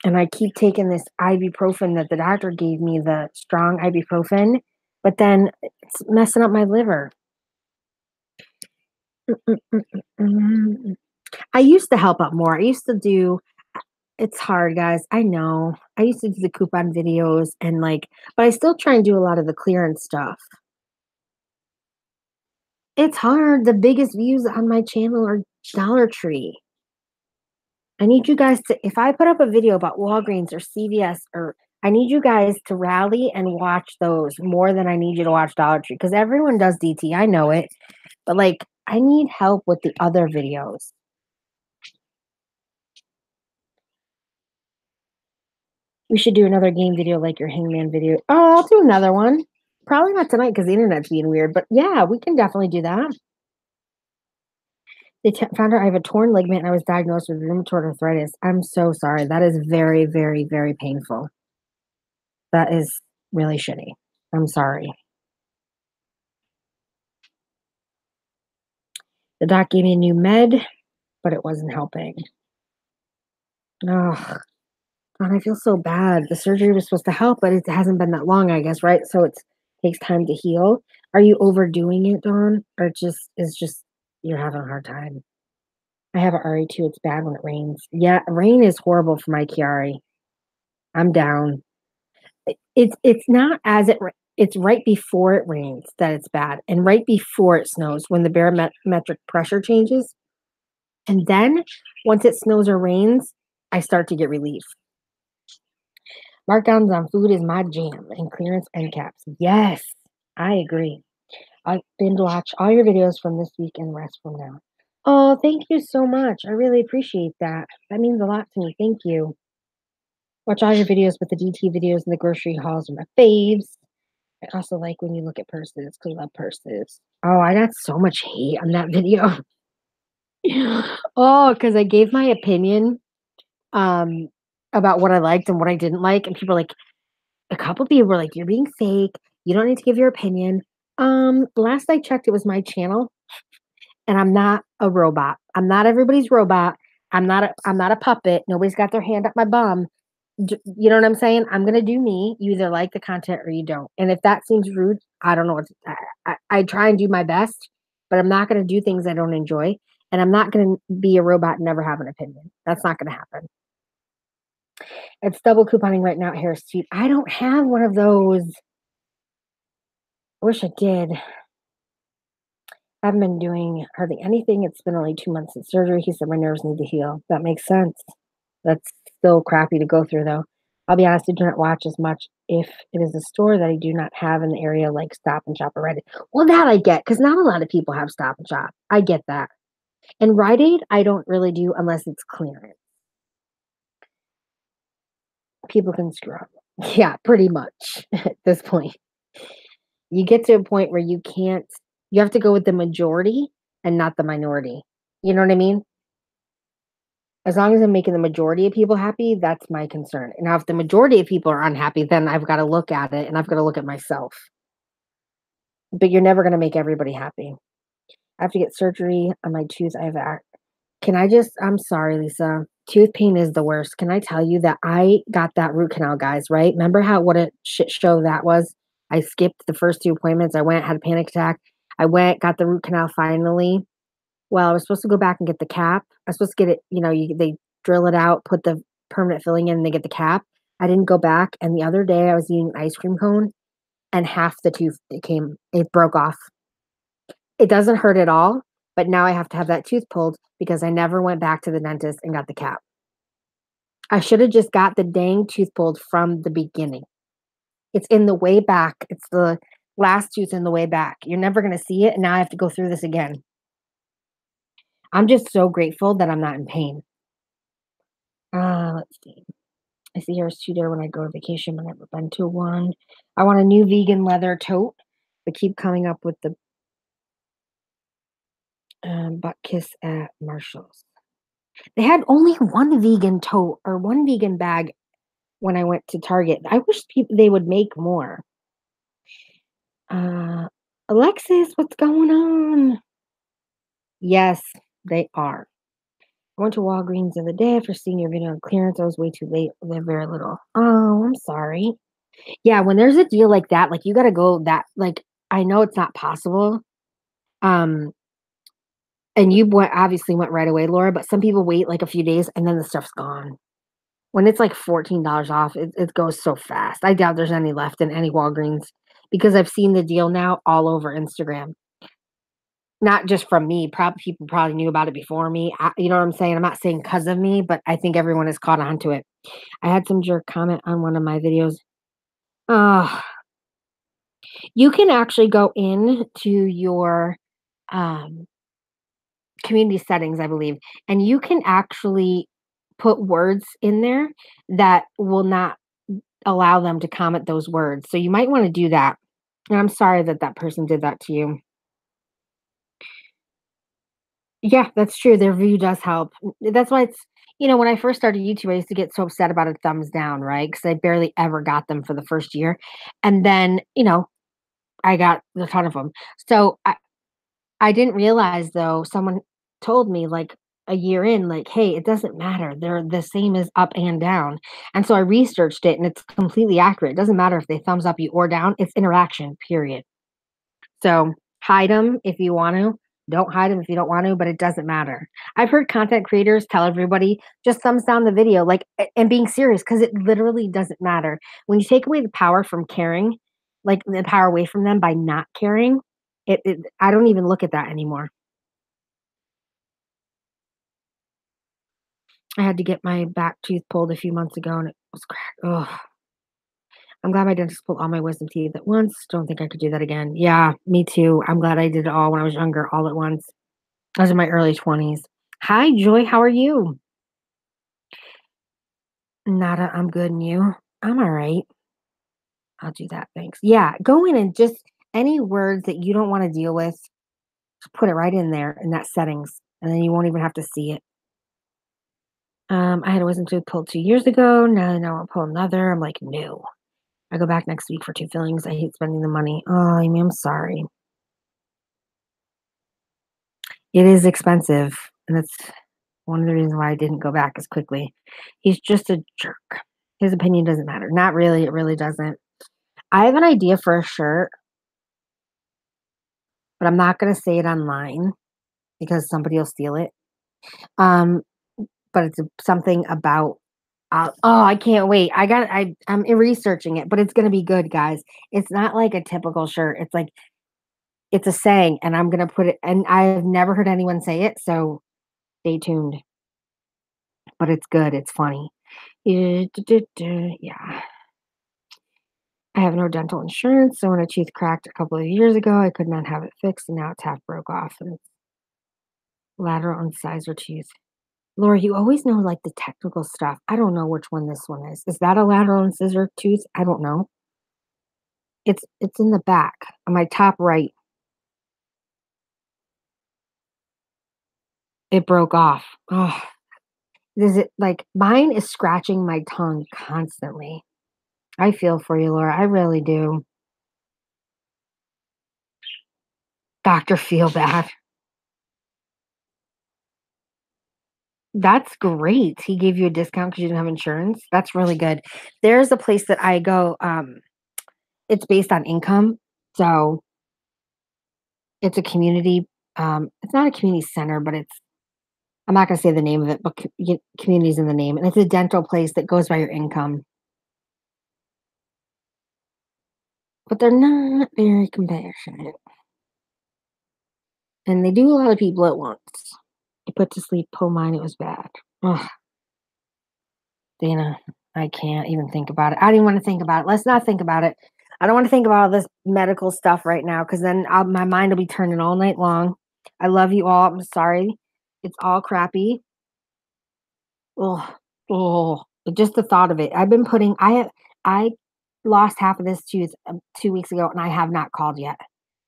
And I keep taking this ibuprofen that the doctor gave me, the strong ibuprofen, but then it's messing up my liver. I used to help out more. I used to do it's hard, guys. I know. I used to do the coupon videos and but I still try and do a lot of the clearance stuff. It's hard. The biggest views on my channel are Dollar Tree. I need you guys to, if I put up a video about Walgreens or CVS or I need you guys to rally and watch those more than I need you to watch Dollar Tree because everyone does DT. I know it, but like I need help with the other videos. We should do another game video like your Hangman video. Oh, I'll do another one. Probably not tonight because the internet's being weird, but yeah, we can definitely do that. They found out I have a torn ligament and I was diagnosed with rheumatoid arthritis. I'm so sorry. That is very, very, very painful. That is really shitty. I'm sorry. The doc gave me a new med, but it wasn't helping. Oh, and I feel so bad. The surgery was supposed to help, but it hasn't been that long, I guess, right? So it takes time to heal. Are you overdoing it, Dawn? Or just is just you're having a hard time? I have an RE too. It's bad when it rains. Yeah, rain is horrible for my Chiari. I'm down. It's not as it's right before it rains that it's bad, and right before it snows when the barometric pressure changes, and then once it snows or rains, I start to get relief. Markdowns on food is my jam, and clearance end caps. Yes, I agree. I binge watch all your videos from this week and rest from now. Oh, thank you so much. I really appreciate that. That means a lot to me. Thank you. Watch all your videos, but the DT videos and the grocery hauls are my faves. I also like when you look at purses because I love purses. Oh, I got so much hate on that video. Oh, because I gave my opinion um about what I liked and what I didn't like, and people like a couple people were like, "You're being fake. You don't need to give your opinion." Last I checked, it was my channel, and I'm not a robot. I'm not everybody's robot. I'm not a puppet. Nobody's got their hand up my bum. You know what I'm saying? I'm gonna do me. You either like the content or you don't. And if that seems rude, I don't know what I try and do my best, but I'm not gonna do things I don't enjoy. And I'm not gonna be a robot and never have an opinion. That's not gonna happen. It's double couponing right now at Harris Teeter. I don't have one of those. I wish I did. I haven't been doing hardly anything. It's been only 2 months since surgery. He said my nerves need to heal. That makes sense. That's still crappy to go through, though. I'll be honest, I do not watch as much if it is a store that I do not have in the area, like Stop and Shop or Rite Aid. Well, that I get, because not a lot of people have Stop and Shop. I get that. And Rite Aid, I don't really do unless it's clearance. People can screw up. Yeah, pretty much at this point. You get to a point where you have to go with the majority and not the minority. You know what I mean? As long as I'm making the majority of people happy, that's my concern. And now if the majority of people are unhappy, then I've got to look at it and I've got to look at myself. But you're never going to make everybody happy. I have to get surgery on my tooth. I'm sorry, Lisa. Tooth pain is the worst. Can I tell you that I got that root canal, guys, right? Remember what a shit show that was? I skipped the first 2 appointments. I went, had a panic attack. I went, got the root canal finally. Well, I was supposed to go back and get the cap. I was supposed to get it, they drill it out, put the permanent filling in, and they get the cap. I didn't go back. And the other day I was eating an ice cream cone and half the tooth it broke off. It doesn't hurt at all, but now I have to have that tooth pulled because I never went back to the dentist and got the cap. I should have just got the dang tooth pulled from the beginning. It's in the way back. It's the last tooth in the way back. You're never going to see it. And now I have to go through this again. I'm just so grateful that I'm not in pain. Let's see. I see Harris Teeter when I go to vacation. I've never been to one. I want a new vegan leather tote, but keep coming up with the butt kiss at Marshall's. They had only one vegan tote or one vegan bag when I went to Target. I wish they would make more. Alexis, what's going on? Yes, they are. I went to Walgreens the other day for seeing your video on clearance. I was way too late. They're very little. Oh, I'm sorry. Yeah, when there's a deal like that, like you got to go that, like, I know it's not possible. And you obviously went right away, Laura, but some people wait like a few days and then the stuff's gone. When it's like $14 off, it goes so fast. I doubt there's any left in any Walgreens because I've seen the deal now all over Instagram. Not just from me, people probably knew about it before me. You know what I'm saying? I'm not saying saying 'cause of me, but I think everyone has caught on to it. I had some jerk comment on one of my videos. Oh, you can actually go in to your, um, community settings, I believe, and you can actually put words in there that will not allow them to comment those words, so you might wanna do that. And I'm sorry that that person did that to you. Yeah, that's true, their view does help. That's why it's when I first started YouTube, I used to get so upset about a thumbs down, right? Because I barely ever got them for the first year, and then, I got a ton of them. So, I didn't realize, though, someone told me, like, a year in, like, "Hey, it doesn't matter, they're the same as up and down." And so I researched it, and it's completely accurate. It doesn't matter if they thumbs up you or down, it's interaction, period. So, hide them if you want to. Don't hide them if you don't want to, but it doesn't matter. I've heard content creators tell everybody, "Just thumbs down the video," like, and being serious because it literally doesn't matter. When you take away the power from caring, like, the power away from them by not caring, I don't even look at that anymore. I had to get my back tooth pulled a few months ago, and it was cracked. Ugh. I'm glad my dentist pulled all my wisdom teeth at once. Don't think I could do that again. Yeah, me too. I'm glad I did it all when I was younger, all at once. I was in my early 20s. Hi, Joy. How are you? Nada, I'm good. And you? I'm all right. I'll do that. Thanks. Yeah, go in and just any words that you don't want to deal with, just put it right in there in that settings, and then you won't even have to see it. I had a wisdom tooth pulled 2 years ago. Now I'll pull another. I'm like, no. I go back next week for two fillings. I hate spending the money. Oh, I mean, I'm sorry. It is expensive, and that's one of the reasons why I didn't go back as quickly. He's just a jerk. His opinion doesn't matter. Not really, it really doesn't. I have an idea for a shirt, but I'm not gonna say it online because somebody will steal it. Um, but it's something about I can't wait. I'm researching it, but it's gonna be good, guys. It's not like a typical shirt. It's like it's a saying, and I'm gonna put it and I've never heard anyone say it, so stay tuned. But it's good, it's funny. Yeah. I have no dental insurance, so when a tooth cracked a couple of years ago, I could not have it fixed, and now it's half broke off, and it's lateral incisor tooth. Laura, you always know, like, the technical stuff. I don't know which one this one is. Is that a lateral incisor tooth? I don't know. It's in the back on my top right. It broke off. Oh, is it like mine is scratching my tongue constantly. I feel for you, Laura. I really do. Doctor feel bad. That's great. He gave you a discount because you didn't have insurance. That's really good. There's a place that I go, it's based on income. So it's a community, it's not a community center, but I'm not gonna say the name of it, but community's in the name. And it's a dental place that goes by your income. But they're not very compassionate. And they do a lot of people at once. You put to sleep, pull mine, it was bad. Ugh, Dana, I can't even think about it. I don't even want to think about it. Let's not think about it. I don't want to think about all this medical stuff right now because then my mind will be turning all night long. I love you all. I'm sorry. It's all crappy. Oh, oh, just the thought of it. I lost half of this tooth 2 weeks ago and I have not called yet.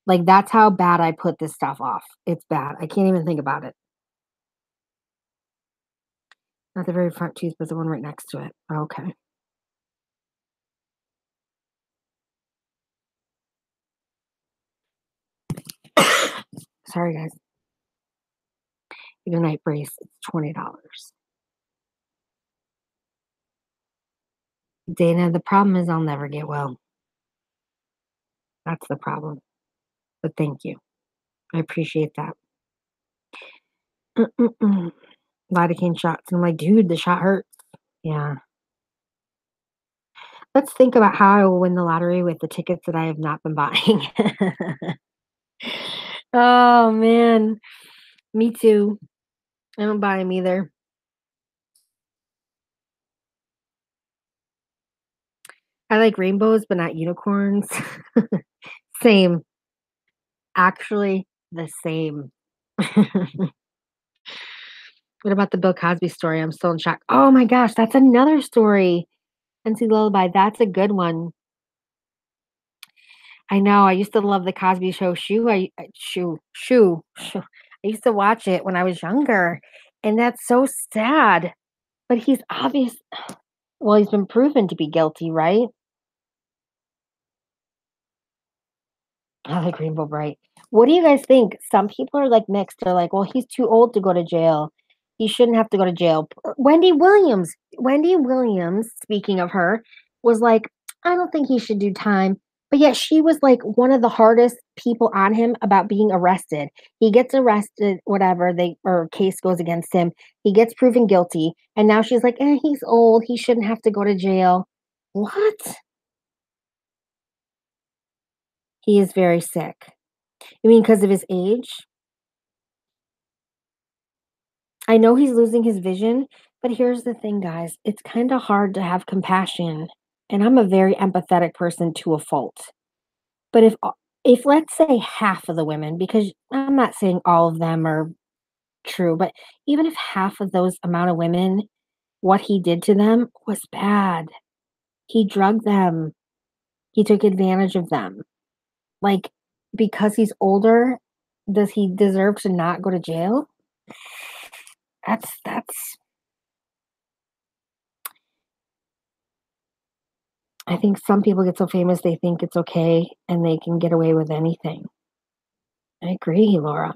Like that's how bad I put this stuff off. It's bad. I can't even think about it. Not the very front tooth, but the one right next to it. Okay. Sorry, guys. Your night brace, it's $20. Dana, the problem is I'll never get well. That's the problem. But thank you. I appreciate that. Mm-mm-mm. Lidocaine shots. And I'm like, dude, the shot hurts. Yeah. Let's think about how I will win the lottery with the tickets that I have not been buying. Oh, man. Me too. I don't buy them either. I like rainbows, but not unicorns. Same. Actually, the same. What about the Bill Cosby story? I'm still in shock. Oh my gosh, that's another story. NC Lullaby, that's a good one. I know, I used to love the Cosby Show Shoe. I used to watch it when I was younger, and that's so sad, but he's obvious well, he's been proven to be guilty, right? I like Rainbow Bright. What do you guys think? Some people are, like, mixed. They're like, "Well, he's too old to go to jail. He shouldn't have to go to jail." Wendy Williams, speaking of her, was like, "I don't think he should do time." But yet she was, like, one of the hardest people on him about being arrested. He gets arrested, whatever, they or case goes against him. He gets proven guilty, and now she's like, he's old. He shouldn't have to go to jail." What? He is very sick. You mean because of his age? I know he's losing his vision, but here's the thing, guys. It's kinda hard to have compassion, and I'm a very empathetic person to a fault. But if let's say half of the women, because I'm not saying all of them are true, but even if half of those amount of women, what he did to them was bad. He drugged them. He took advantage of them. Like, because he's older, does he deserve to not go to jail? That's I think some people get so famous they think it's okay and they can get away with anything. I agree, Laura.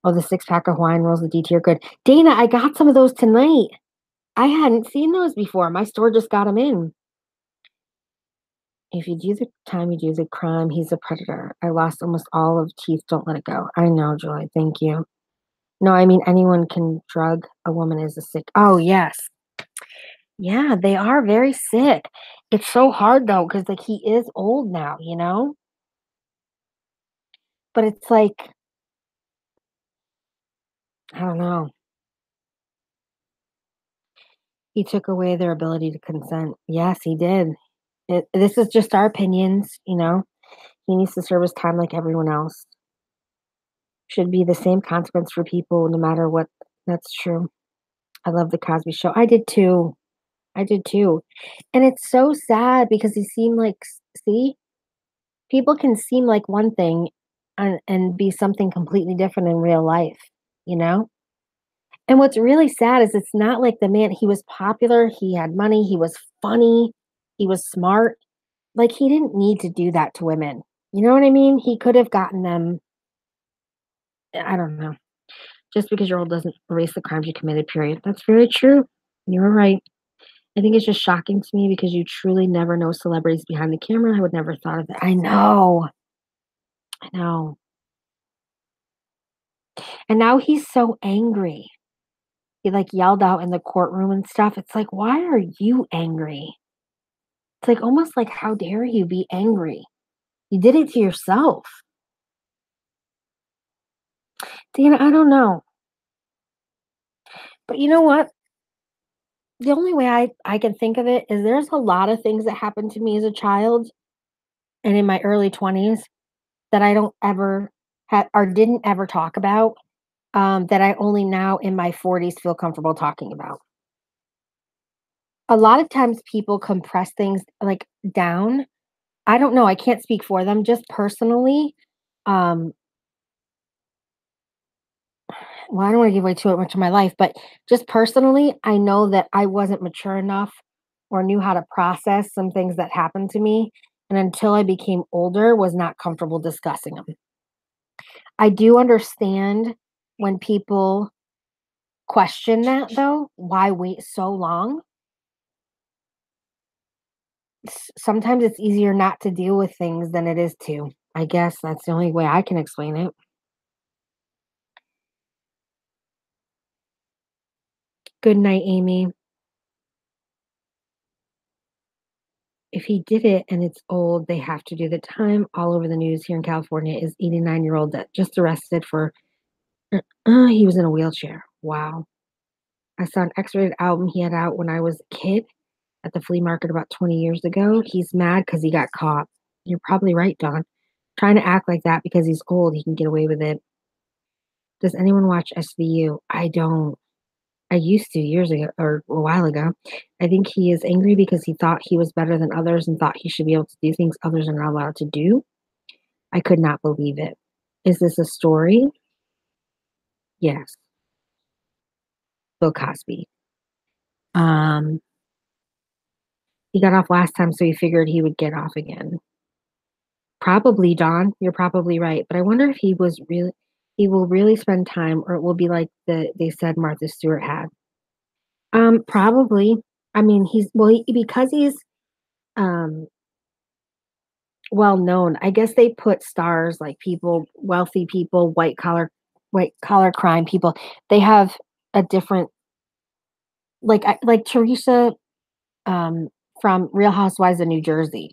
Oh, the six-pack of Hawaiian rolls, the DT are good. Dana, I got some of those tonight. I hadn't seen those before. My store just got them in. If you do the time, you do the crime. He's a predator. I lost almost all of teeth. Don't let it go. I know, Joy. Thank you. No, I mean anyone can drug a woman is a sick. Oh yes, yeah, they are very sick. It's so hard though because like he is old now, you know. But it's like I don't know. He took away their ability to consent. Yes, he did. This is just our opinions, you know. He needs to serve his time like everyone else. Should be the same consequence for people no matter what. That's true. I love the Cosby Show. I did too. I did too. And it's so sad because he seemed like, see, people can seem like one thing and be something completely different in real life, you know? And what's really sad is it's not like the man, he was popular, he had money, he was funny, he was smart. Like, he didn't need to do that to women. You know what I mean? He could have gotten them I don't know. Just because you're old doesn't erase the crimes you committed, period. That's very true. You're right. I think it's just shocking to me because you truly never know celebrities behind the camera. I would never thought of that. I know. I know. And now he's so angry. He like yelled out in the courtroom and stuff. It's like, why are you angry? It's like almost like, how dare you be angry? You did it to yourself. Dana, I don't know. But you know what? The only way I can think of it is there's a lot of things that happened to me as a child and in my early 20s that I don't ever had or didn't ever talk about, that I only now in my 40s feel comfortable talking about. A lot of times people compress things, like, down. I don't know, I can't speak for them, just personally, um well, I don't wanna give away too much of my life, but just personally, I know that I wasn't mature enough or knew how to process some things that happened to me, and until I became older, was not comfortable discussing them. I do understand when people question that though, why wait so long? Sometimes it's easier not to deal with things than it is to. I guess that's the only way I can explain it. Good night, Amy. If he did it and it's old, they have to do the time all over the news here in California is 89-year-old that just arrested for he was in a wheelchair. Wow. I saw an X-rated album he had out when I was a kid at the flea market about 20 years ago. He's mad because he got caught. You're probably right, Don. Trying to act like that because he's old, he can get away with it. Does anyone watch SVU? I don't. I used to years ago or a while ago. I think he is angry because he thought he was better than others and thought he should be able to do things others are not allowed to do. I could not believe it. Is this a story? Yes. Bill Cosby. Um, he got off last time, so he figured he would get off again. Probably, Don. You're probably right. But I wonder if he will really spend time, or it will be like they said Martha Stewart had. Probably. I mean, because he's um well known. I guess they put stars like people, wealthy people, white collar crime people. They have a different like Teresa um from Real Housewives of New Jersey,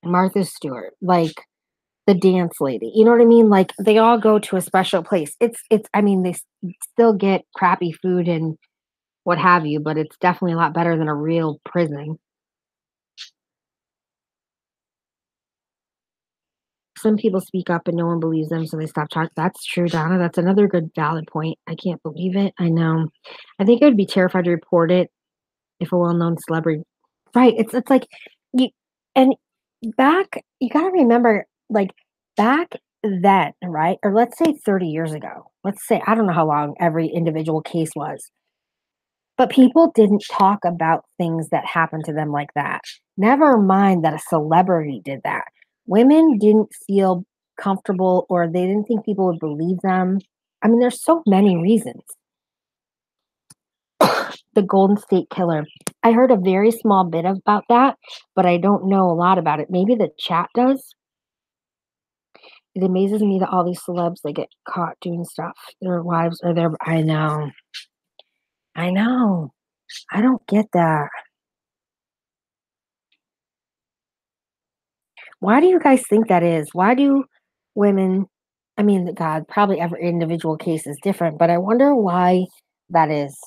Martha Stewart, like the dance lady. You know what I mean? Like they all go to a special place. It's I mean still get crappy food and what have you, but it's definitely a lot better than a real prison. Some people speak up and no one believes them, so they stop talking. That's true, Donna. That's another good valid point. I can't believe it. I know. I think I would be terrified to report it if a well-known celebrity. Right. It's like you and back. You got to remember, like back then, right? Or let's say 30 years ago. Let's say I don't know how long every individual case was. But people didn't talk about things that happened to them like that. Never mind that a celebrity did that. Women didn't feel comfortable or they didn't think people would believe them. I mean, there's so many reasons. The Golden State Killer. I heard a very small bit about that, but I don't know a lot about it. Maybe the chat does. It amazes me that all these celebs they get caught doing stuff. Their wives are there. I know. I know. I don't get that. Why do you guys think that is? Why do women I mean, God, probably every individual case is different, but I wonder why that is.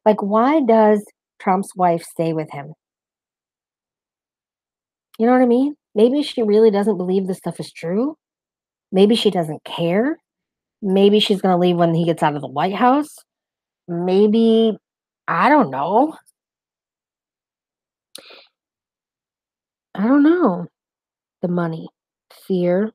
Like, why does Trump's wife stay with him? You know what I mean? Maybe she really doesn't believe this stuff is true. Maybe she doesn't care. Maybe she's going to leave when he gets out of the White House. Maybe, I don't know. I don't know. The money, fear.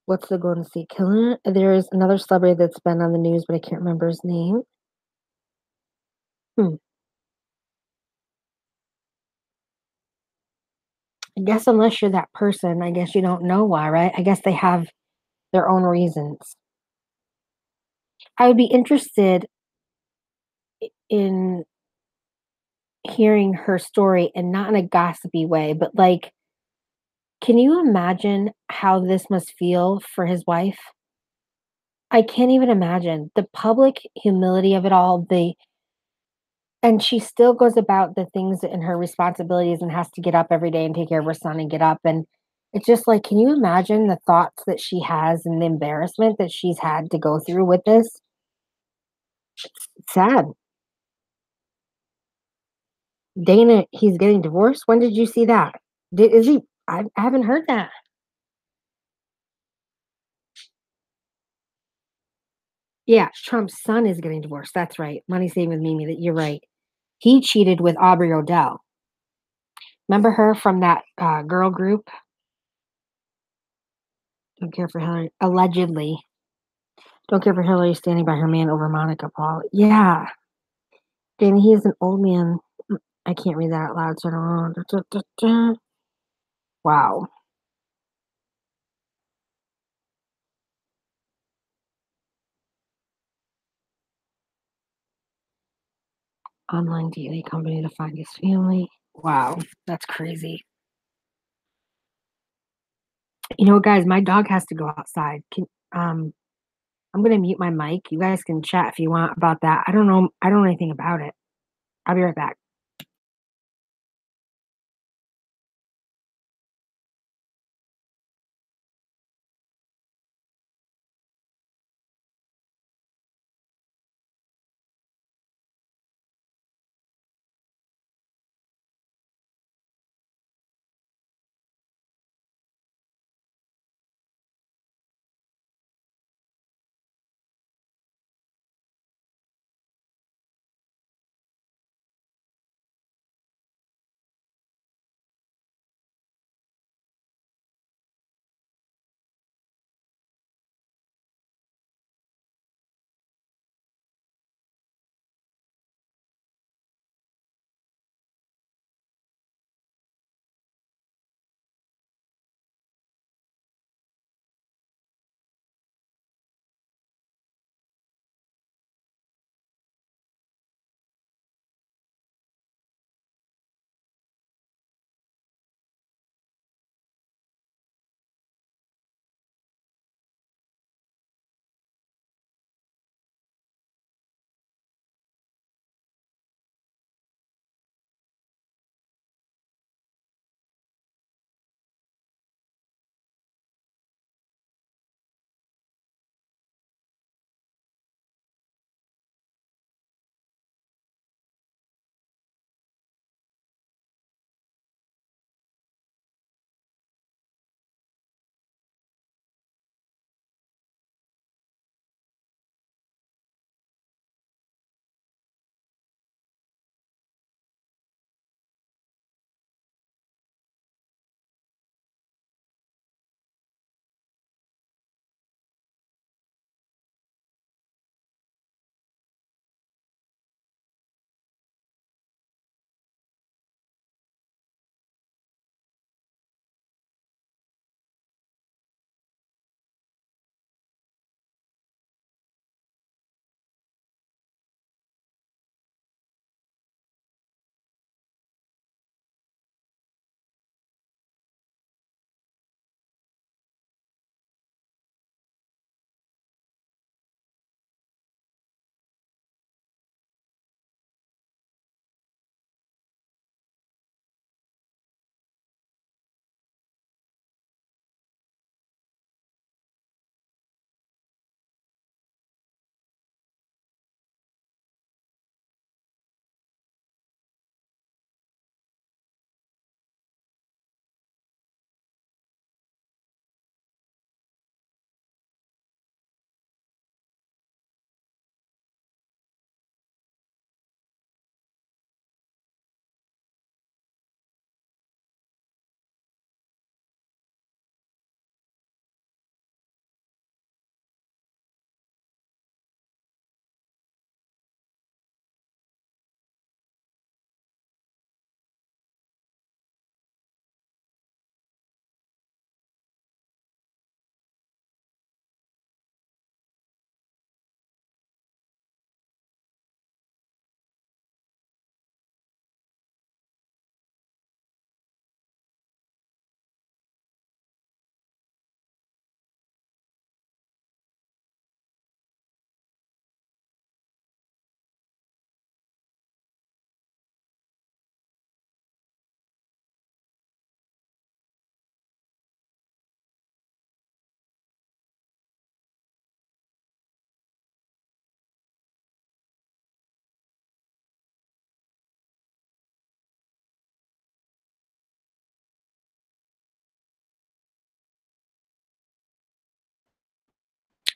What's the Golden State Killer? There's another celebrity that's been on the news, but I can't remember his name. Hmm. I guess unless you're that person, I guess you don't know why, right? I guess they have their own reasons. I would be interested in hearing her story and not in a gossipy way, but like, can you imagine how this must feel for his wife? I can't even imagine the public humility of it all, and she still goes about the things in her responsibilities and has to get up every day and take care of her son and get up. And it's just like, can you imagine the thoughts that she has and the embarrassment that she's had to go through with this? It's sad. Dana, he's getting divorced. When did you see that? Is he? I haven't heard that. Yeah, Trump's son is getting divorced. That's right. Money saving with Mimi. That you're right. He cheated with Aubrey O'Dell. Remember her from that girl group? Don't care for Hillary. Allegedly, don't care for Hillary standing by her man over Monica Paul. Yeah, Danny, he is an old man. I can't read that out loud, so I don't know. Wow. Online DNA company to find his family. Wow, that's crazy. You know what, guys? My dog has to go outside. Um, I'm gonna mute my mic. You guys can chat if you want about that. I don't know. I don't know anything about it. I'll be right back.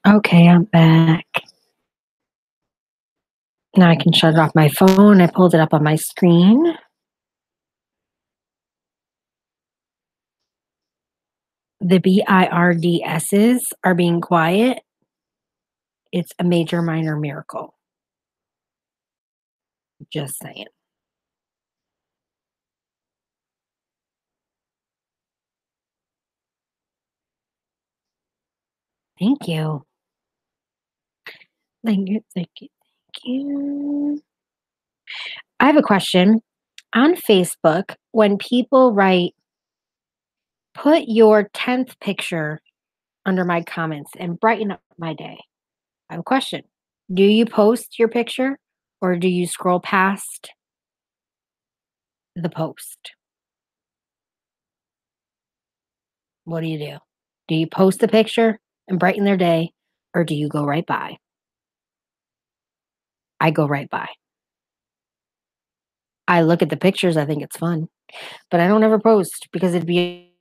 Okay, I'm back. Now I can shut it off my phone. I pulled it up on my screen. The BIRDSs are being quiet. It's a major minor miracle. Just saying. Thank you. Thank you. Thank you. Thank you. I have a question. On Facebook, when people write, put your 10th picture under my comments and brighten up my day. I have a question. Do you post your picture or do you scroll past the post? What do you do? Do you post the picture and brighten their day or do you go right by? I go right by. I look at the pictures, I think it's fun, but I don't ever post because it'd be